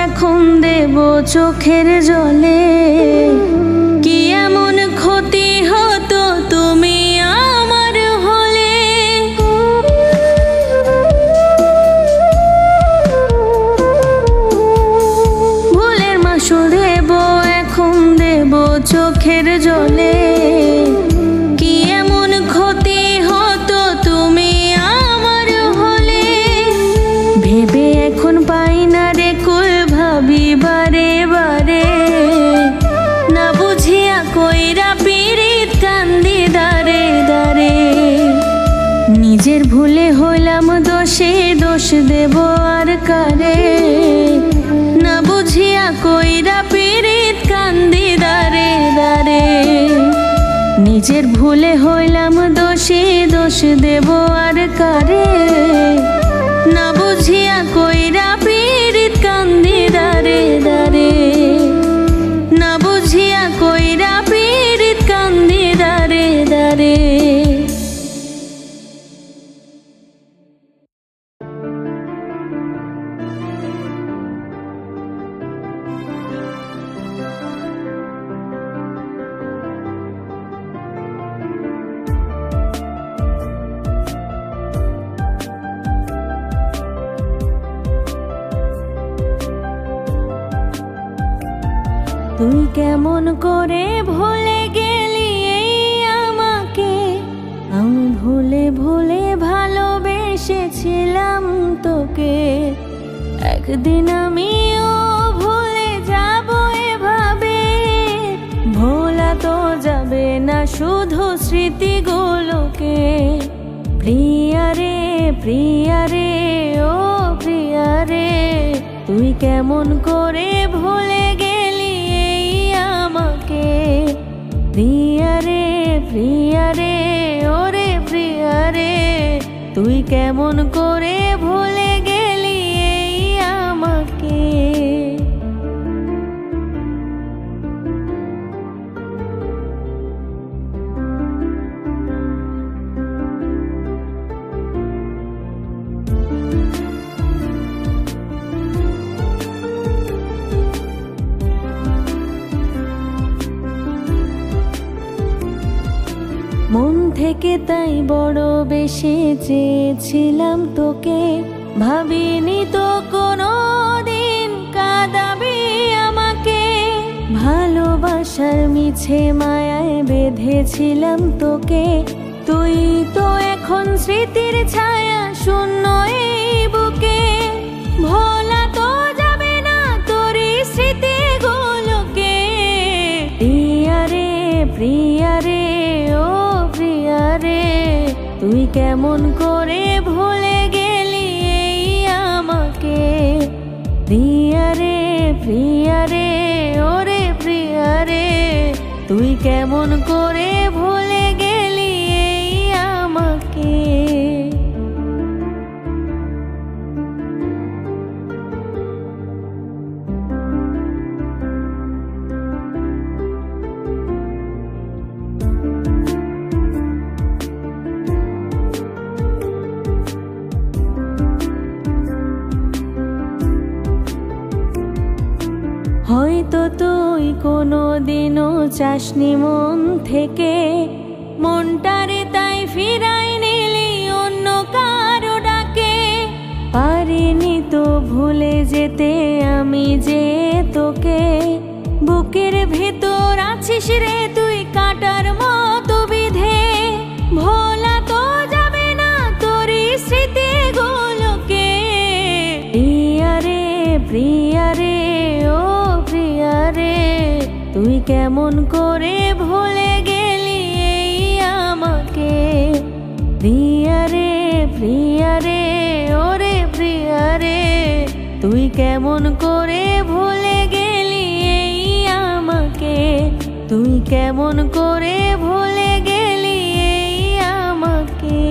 A: এখন দেব চোখের জলে, কি এমন ক্ষতি হতো তুমি আমার হলে? ভুলের মাসুল দেব এখন দেব চোখের জলে, কি এমন ক্ষতি হতো তুমি আমার হলে? ভেবে এখন পাই না রে কুল, ভাবি বারে বারে। না বুঝিয়া কইরা পীড়িত কান্দি দারে দারে। নিজের ভুলে হইলাম দোষী, দোষ দেব আর কারে? না বুঝিয়া কইরা পীড়িত কান্দি দারে দারে। নিজের ভুলে হইলাম দোষী, দোষ দেব আর কারে? না বুঝিয়া কইরা পীড়িত কান্দি দারে দারে। না বুঝিয়া কইরা পীড়িত কান্দি দারে দারে। তুই কেমন করে ভুলে গেলি এই আমাকে? আমি ভুলে ভুলে ভালোবেসেছিলাম তোকে। একদিন আমিও ভুলে যাব এভাবে, ভোলা তো যাবে না শুধু স্মৃতিগুলোকে। প্রিয়া রে প্রিয়া রে ও প্রিয়া রে, তুই কেমন করে ভুলে গেলি এই আমাকে? প্রিয়া রে প্রিয়া রে ওরে প্রিয়া রে, তুই কেমন করে ভুলে গেলি এই আমাকে? মন থেকে তাই বড় বেশি চেয়েছিলাম তোকে, ভাবিনি তো কোনো দিন কাঁদাবি আমাকে। ভালোবাসার মিছে মায়ায় বেঁধেছিলাম তোকে, তুই তো এখন স্মৃতির ছায়া শূন্য এই বুকে। ভোলা তো যাবে না তোরই স্মৃতিগুলোকে। প্রিয়া রে প্রিয়া রে ও প্রিয়া তুই কেমন করে ভুলে গেলি এই আমাকে। প্রিয়া রে প্রিয়া রে ওরে প্রিয়া রে, তুই কেমন করে ভুলে গেলি এই আমাকে। হয়তো তুই কোনো দিনও চাসনি মন থেকে, মনটারে তাই ফিরাই নিলি অন্য কারো ডাকে। পারিনি তো ভুলে যেতে আমি যে তোকে, বুকের ভেতর আছিস রে তুই কাটার মতো বিধে। ভোলা তো যাবে না তোরই স্মৃতিগুলোকে। প্রিয়া রে প্রিয়া রে ও প্রিয়া রে, তুই কেমন করে ভুলে গেলি এই আমাকে। প্রিয়া রে প্রিয়া রে ওরে প্রিয়া রে, তুই কেমন করে ভুলে গেলি এই আমাকে। তুই কেমন করে ভুলে গেলি এই আমাকে।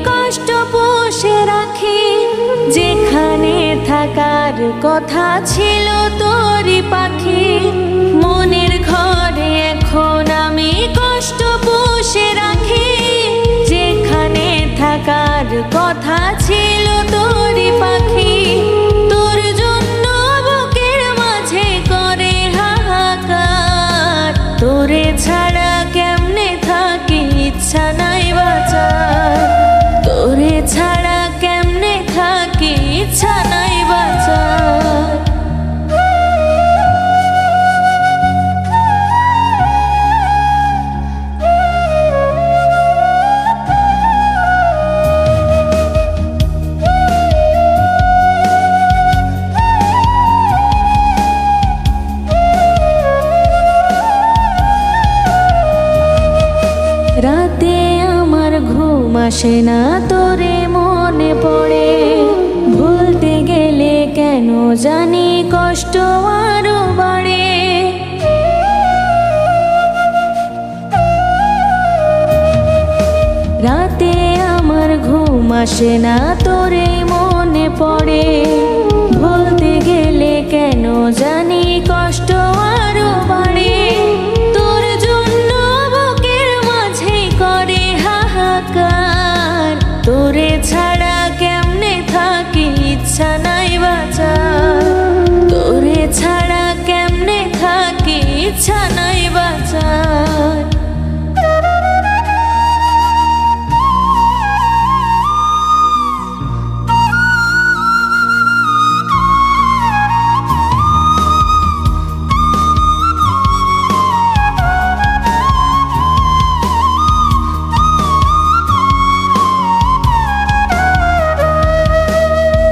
A: কষ্ট পুষে রাখি, যেখানে থাকার কথা ছিল তোরই পাখি। মনের ঘরে এখন আমি কষ্ট পুষে রাখি, যেখানে থাকার কথা ছিল তোরই পাখি। তোর জন্য বুকের মাঝে করে হাহাকার, তোরে ছাড়া কেমনে থাকি ইচ্ছা নাই বাঁচার, তোরে ছাড়া কেমনে থাকি ইচ্ছা নাই বাঁচার। রাতে আমার ঘুম আসে না, তোরে মনে পড়ে। ভুলতে গেলে কেন জানি কষ্ট আরো বাড়ে। রাতে আমার ঘুম আসে না, তোরে মনে পড়ে। ভুলতে গেলে কেন জানি কষ্ট আরো বাড়ে। তোর জন্য বুকের মাঝে করে হাহাকার, তোরে ছাড়া কেমনে থাকি ইচ্ছা নাই বাঁচার, তোরে ছাড়া কেমনে থাকি ইচ্ছা নাই বাঁচার।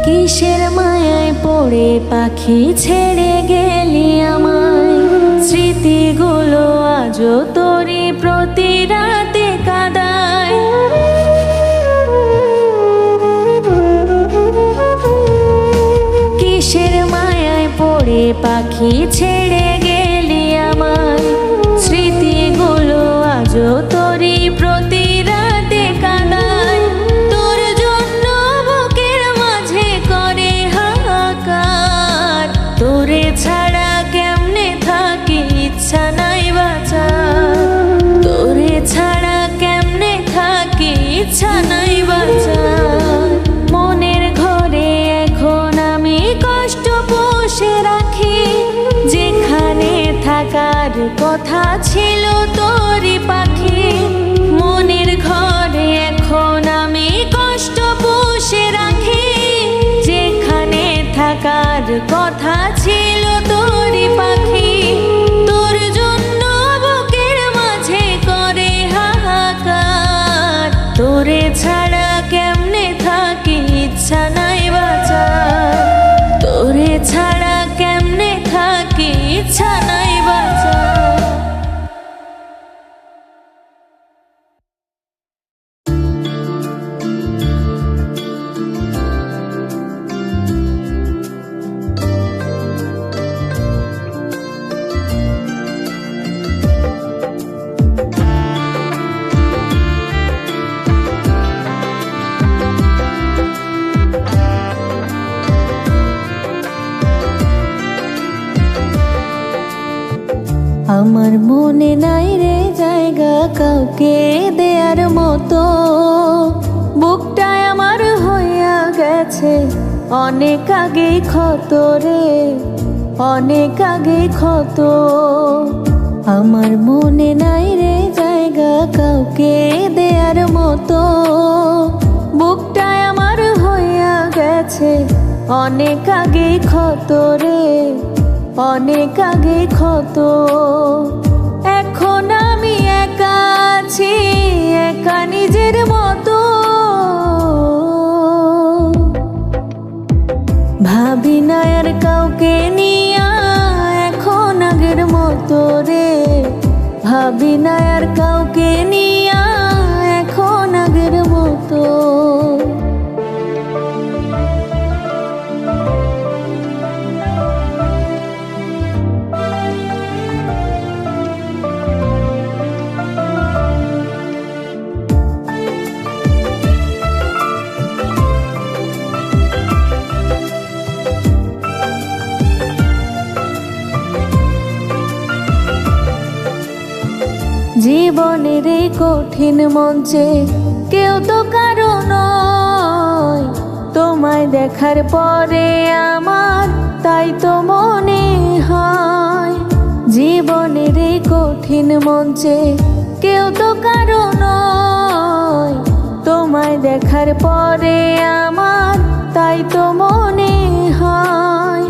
A: কিসের মায়ায় পড়ে পাখি ছেড়ে গেলি আমায়, স্মৃতিগুলো আজও তোরই প্রতি রাতে কাঁদায়। কিসের মায়ায় পড়ে পাখি ছেড়ে গেলি আমায়, স্মৃতিগুলো আজও তোরই প্রতি রাতে কাঁদায়। তোর জন্য বুকের মাঝে করে হাহাকার, তোরে ছাড়া কেমনে থাকি ইচ্ছা নাই বাঁচার, তোরে ছাড়া কেমনে থাকি ইচ্ছা নাই বাঁচার। মনের ঘরে এখন আমি কষ্ট পুষে রাখি, যেখানে থাকার কথা ছিল তোরই পাখি। মনের ঘরে এখন আমি কষ্ট পুষে রাখি, যেখানে থাকার কথা ছিল তোরই পাখি। তোর জন্য বুকের মাঝে করে হাহাকার, তোরে ছাড়া কেমনে থাকি ইচ্ছা নাই বাঁচার, তোরে ছাড়া কেমনে থাকি ইচ্ছা নাই বাঁচার। আমার মনে নাই রে জায়গা কাউকে দেয়ার মতো, বুকটায় আমার হইয়া গেছে অনেক আগেই ক্ষত রে, অনেক আগেই ক্ষত। আমার মনে নাই রে জায়গা কাউকে দেয়ার মতো, বুকটায় আমার হইয়া গেছে অনেক আগেই ক্ষত রে, অনেক আগে ক্ষত। এখন আমি একা আছি, একা নিজের মতো। ভাবি না আর কাউকে নিয়া এখন আগের মতো রে, ভাবি না আর কাউকে নিয়া এখন আগের মতো। জীবনের এই কঠিন মঞ্চে কেউ তো কারো নয়, তোমায় দেখার পরে আমার তাই তো মনে হয়। জীবনের এই কঠিন মঞ্চে কেউ তো কারো নয়, তোমায় দেখার পরে আমার তাই তো মনে হয়।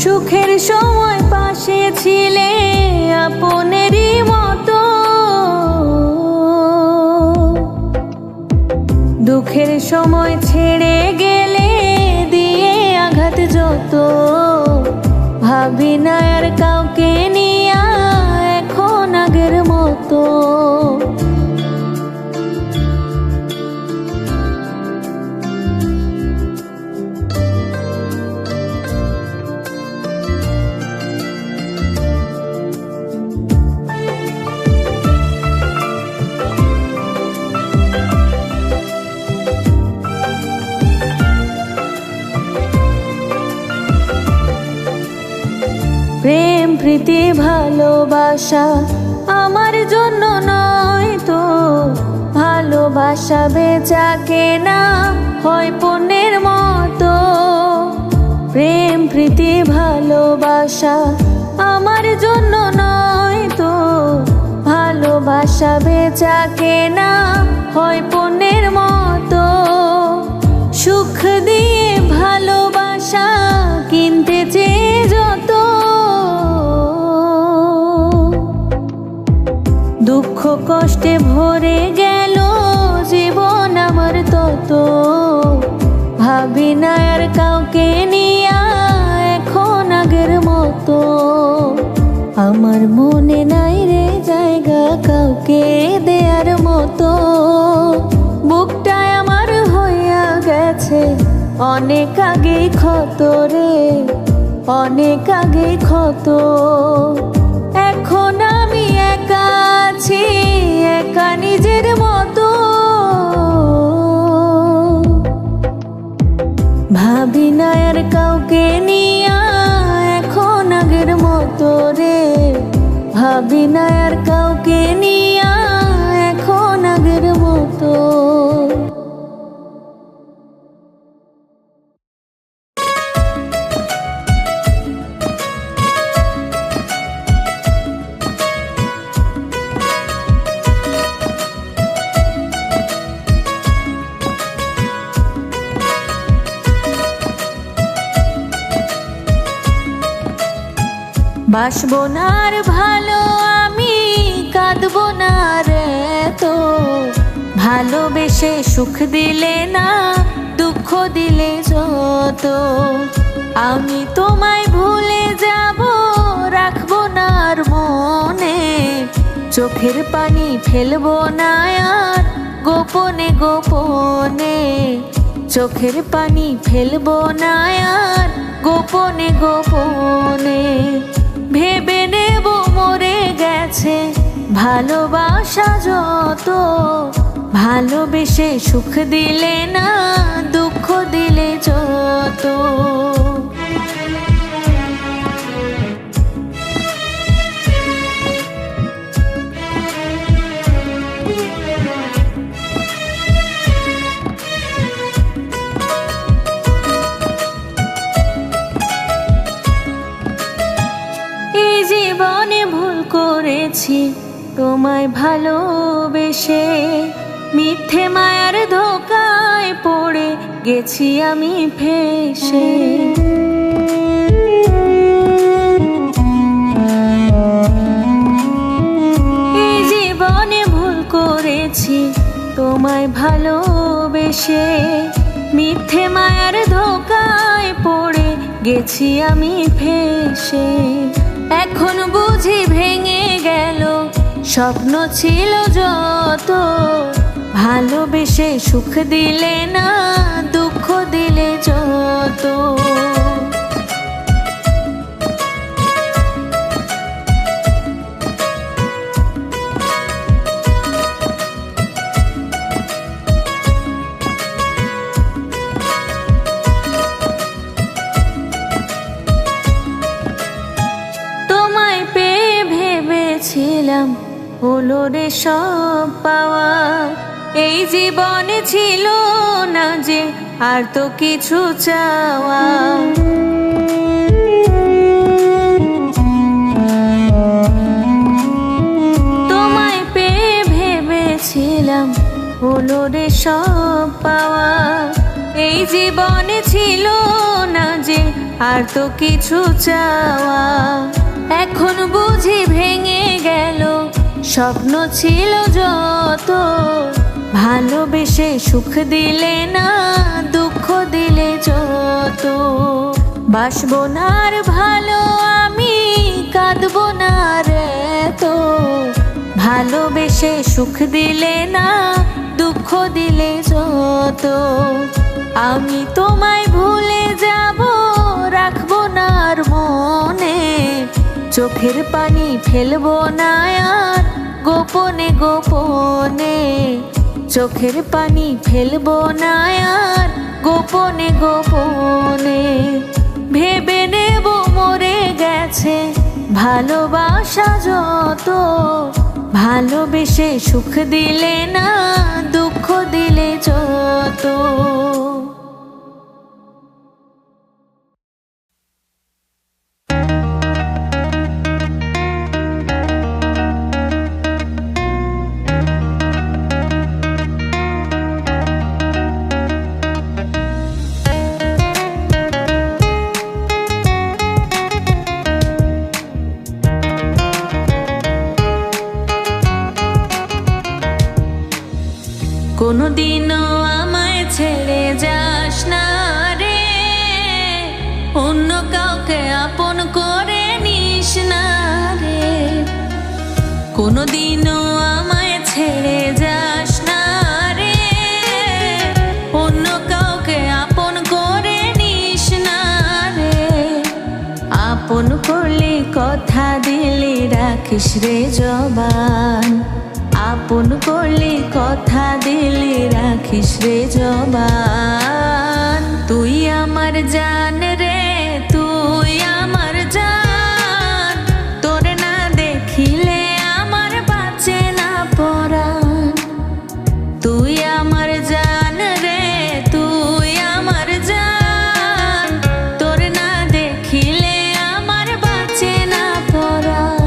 A: সুখের সময় পাশে ছিলে আপনেরই মতো, দুঃখের সময় ছেড়ে গেলে দিয়ে আঘাত যত। ভাবি না আর কাউকে নিয়া এখন আগের মতো। প্রেম প্রীতি ভালোবাসা আমার জন্য নয় তো, ভালোবাসা বেচা কেনা হয় পণ্যের মতো। প্রেম প্রীতি ভালোবাসা আমার জন্য নয় তো, ভালোবাসা বেচা কেনা হয় পণ্যের মতো। সুখ দিয়ে ভালোবাসা কিনতে চেয়ে যত, দুঃখ কষ্টে ভরে গেল জীবন আমার তত। ভাবি না আর কাউকে নিয়া এখন আগের মতো। আমার মনে নাই রে জায়গা কাউকে দেয়ার মতো। বুকটায় আমার হইয়া গেছে অনেক আগেই ক্ষত রে, অনেক আগেই ক্ষত। এখন আমি একা আছি, একা নিজের মতো। ভাবি না আর কাউকে নিয়া এখন আগের মতো রে, ভাবি না আর কাউকে নিয়া এখন আগের মতো। বাসবো না আর ভালো আমি, কাঁদবো না রে তো। ভালোবেসে সুখ দিলে না দুঃখ দিলে যত। আমি তোমায় ভুলে যাব, রাখবো না আর মনে। চোখের পানি ফেলবো না আর গোপনে গোপনে। চোখের পানি ফেলবো না আর গোপনে গোপনে। ভেবে নেব মরে গেছে ভালোবাসা যত। ভালোবেসে সুখ দিলে না দুঃখ দিলে যত। জীবনে ভুল করেছি তোমায় ভালোবেসে, মিথ্যে মায়ার ধোকায় পড়ে গেছি আমি ফেসে। এই জীবনে ভুল করেছি তোমায় ভালোবেসে, মিথ্যে মায়ার ধোকায় পড়ে গেছি আমি ফেসে। এখন বুঝি ভেঙে গেল স্বপ্ন ছিল যত। ভালোবেসে সুখ দিলে না দুঃখ দিলে যত। হলো রে সব পাওয়া। এই জীবনে ছিল না যে আর তো কিছু চাওয়া। তোমায় পেয়ে ভেবেছিলাম হলো রে সব পাওয়া। এই জীবনে ছিল না যে আর তো কিছু চাওয়া। এখন বুঝি ভেঙে গেল স্বপ্ন ছিল যত। ভালোবেসে সুখ দিলে না দুঃখ দিলে যত। বাসবো না আর ভালো আমি কাঁদবো না রে তো। ভালোবেসে সুখ দিলে না দুঃখ দিলে যত। আমি তোমায় ভুলে যাব রাখবো না আর মনে। চোখের পানি ফেলবো না আর গোপনে গোপনে। চোখের পানি ফেলবো না আর গোপনে গোপনে। ভেবে নেব মরে গেছে ভালোবাসা যত। ভালোবেসে সুখ দিলে না দুঃখ দিলে যত। কোনোদিনও আমায় ছেড়ে যাস না রে। অন্য কাউকে আপন করে নিস না রে। কোনোদিনও আমায় ছেড়ে যাস না রে। অন্য কাউকে আপন করে নিস না রে। আপন করলে কথা দিলে রাখিস রে জবান। আপন করলে কথা দিলে রাখিস রে জবান। তুই আমার জান রে তুই আমার জান। তোর না দেখিলে আমার বাঁচে না পরাণ। তুই আমার জান রে তুই আমার জান। তোর না দেখিলে আমার বাঁচে না পরাণ।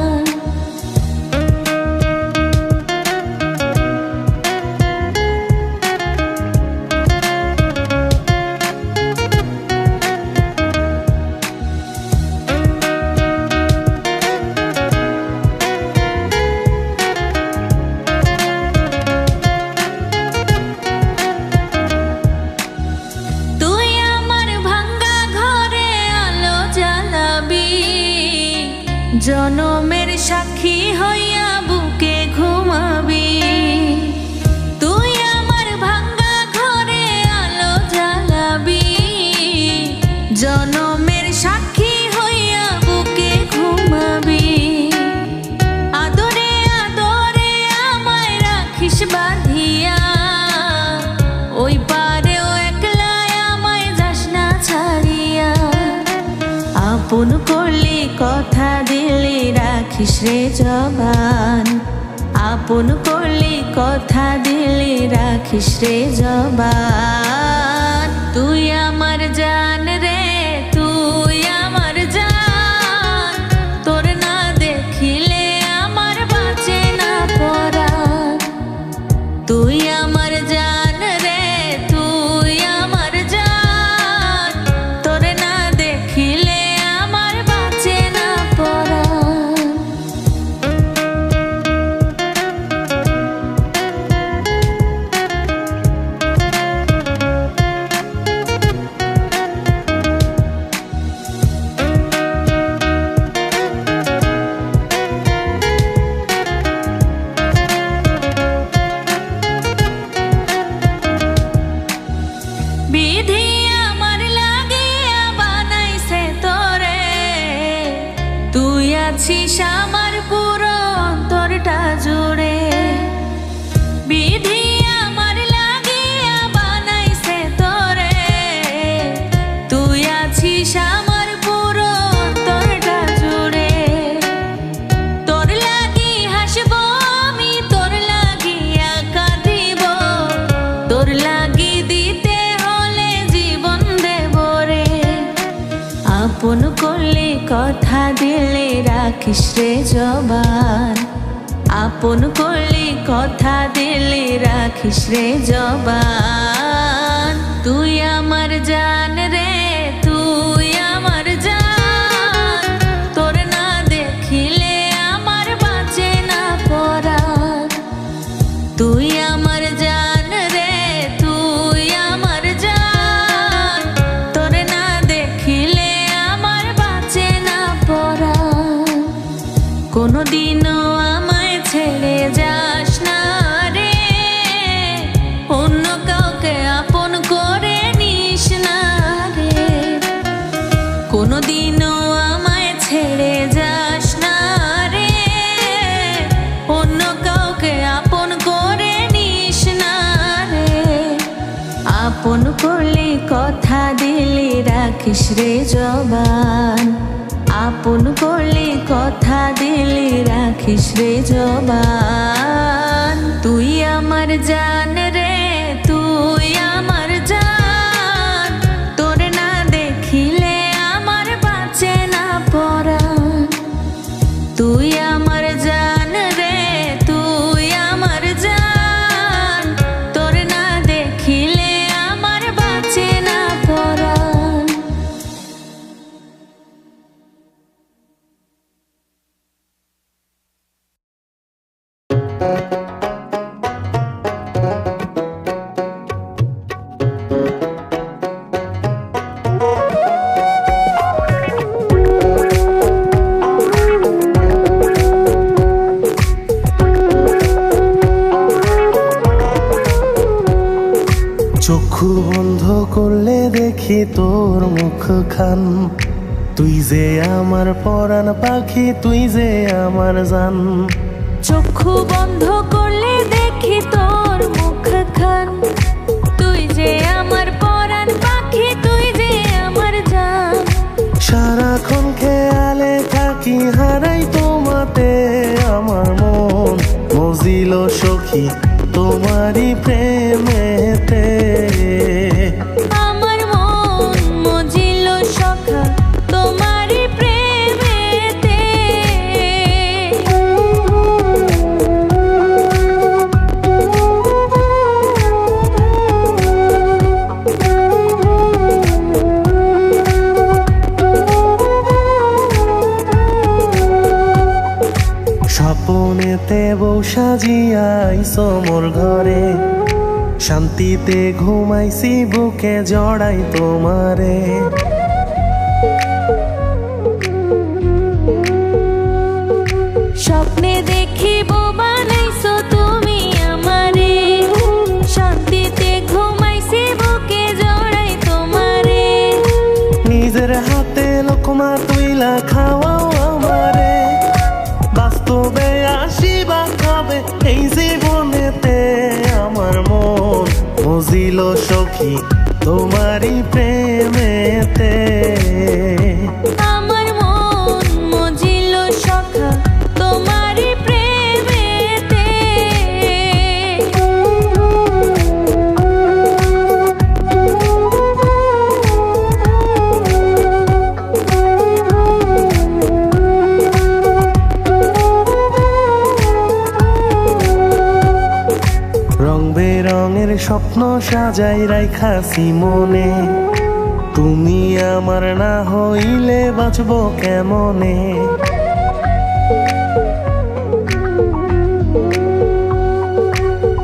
A: জনমের সাক্ষী হইয়া বুকে ঘুমাবি। তুই আমার ভাঙ্গা ঘরে আলো জ্বালাবি। জনমের সাক্ষী হইয়া বুকে ঘুমাবি। আদরে আদরে আমায় রাখিস বাঁধিয়া। ওই পারেও একলাই আমায় যাস না ছাড়িয়া। আপন করলে কথা দিলে রাখিস রে জবান। আপন করলে কথা দিলে রাখিস রে জবান। তুই আমার জান রে তুই আমার জান। তোর না দেখিলে আমার বাঁচে না পরাণ। তুই আমার জান রে তুই আমার জান। তোর না দেখিলে আমার বাঁচে না পরাণ। বিধি আমার লাগিয়া বানাইছে তোরে। তুই আছিস আমার পুরো অন্তরটা জুড়ে। বিধি আমার লাগিয়া বানাইছে তোরে। তুই আছিস আমার পুরো অন্তরটা জুড়ে। তোর লাগি হাসবো দিতে হলে জীবন দেব রে। আপন করলে কথা দিলে রাখিস রে জবান, আপন করলে কথা দিলে রাখিস রে জবান। তুই আমার জান রে, তুই আমার জান, তোর না দেখিলে আমার বাঁচে না পরাণ। তুই আমার জান রে, তুই আমার জান, তোর না দেখিলে আমার বাঁচে না পরাণ। কোনোদিনও আমায় ছেড়ে যাস না রে, অন্য কাউকে আপন করে নিস না রে। কোনোদিনও আমায় ছেড়ে যাস না রে, অন্য কাউকে আপন করে নিস না রে। আপন করলে কথা দিলে রাখিস রে জবান, আপন করলে কথা দিলে রাখিস রে জবান। তুই আমার জান রে, তুই আমার জান, তোর না দেখিলে আমার বাঁচে না পরাণ। তুই আমার জান রে, তুই আমার জান, তোর না দেখিলে আমার বাঁচে না পরাণ।
B: চক্ষু বন্ধ করলে দেখি তোর মুখখান, তুই যে আমার পরাণ পাখি, তুই যে আমার জান।
A: চক্ষু বন্ধ করলে দেখি তোর মুখখান, তুই যে আমার পরাণ পাখি, তুই যে আমার জান।
B: সারাক্ষণ খেয়ালে থাকি হারাই তোমাতে আমার মন, মজিল সখী তোমারই প্রেমেতে।
A: আমার মন মজিল সখা তোমারই প্রেমেতে।
B: স্বপনেতে বউ সাজিয়াইছো মোর ঘরে, শান্তিতে ঘুমাইছি বুকে জড়াই তোমারে।
A: স্বপ্নে দেখিব বানাইছো তুমি আমারে, শান্তিতে ঘুমাইছি বুকে জড়াই তোমারে।
B: নিজের হাতে লোকমা তুইলা খাওয়াও আমারে, বাস্তবে আসিবা খাবে এই জীবনেতে আমার মন মজিল সখী তোমারই প্রেমেতে।
A: আমার মন মজিল সখা তোমারই প্রেমেতে।
B: রং বেরঙের স্বপ্ন সাজাই রাইখাছি মনে, তুমি আমার না হইলে বাঁচব কেমনে।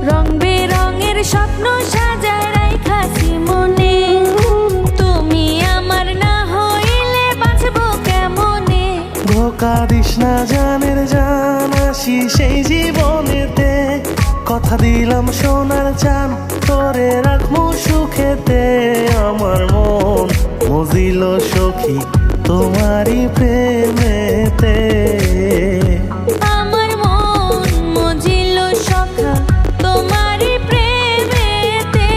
A: রং বেরঙের স্বপ্ন সাজায় রাইখাছি মনে, তুমি আমার না হইলে বাঁচব কেমনে।
B: ধোকা দিস না জানের জান, আসি সেই জীবনেতে কথা দিলাম সোনার চান, তোরে রাখবো সুখেতে আমার মন মজিল সখী তোমারই প্রেমেতে।
A: আমার মন মজিল সখা তোমারই প্রেমেতে।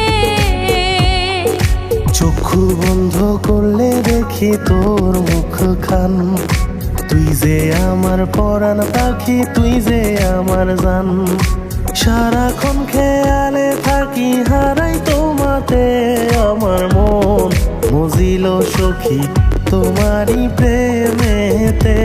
B: চক্ষু বন্ধ করলে দেখি তোর মুখখান, তুই যে আমার পরাণ পাখি, তুই যে আমার জান। সারাক্ষণ খেয়ালে থাকি হারাই তোমার ছোঁয়াতে আমার মন মজিল সখী তোমারই প্রেমেতে।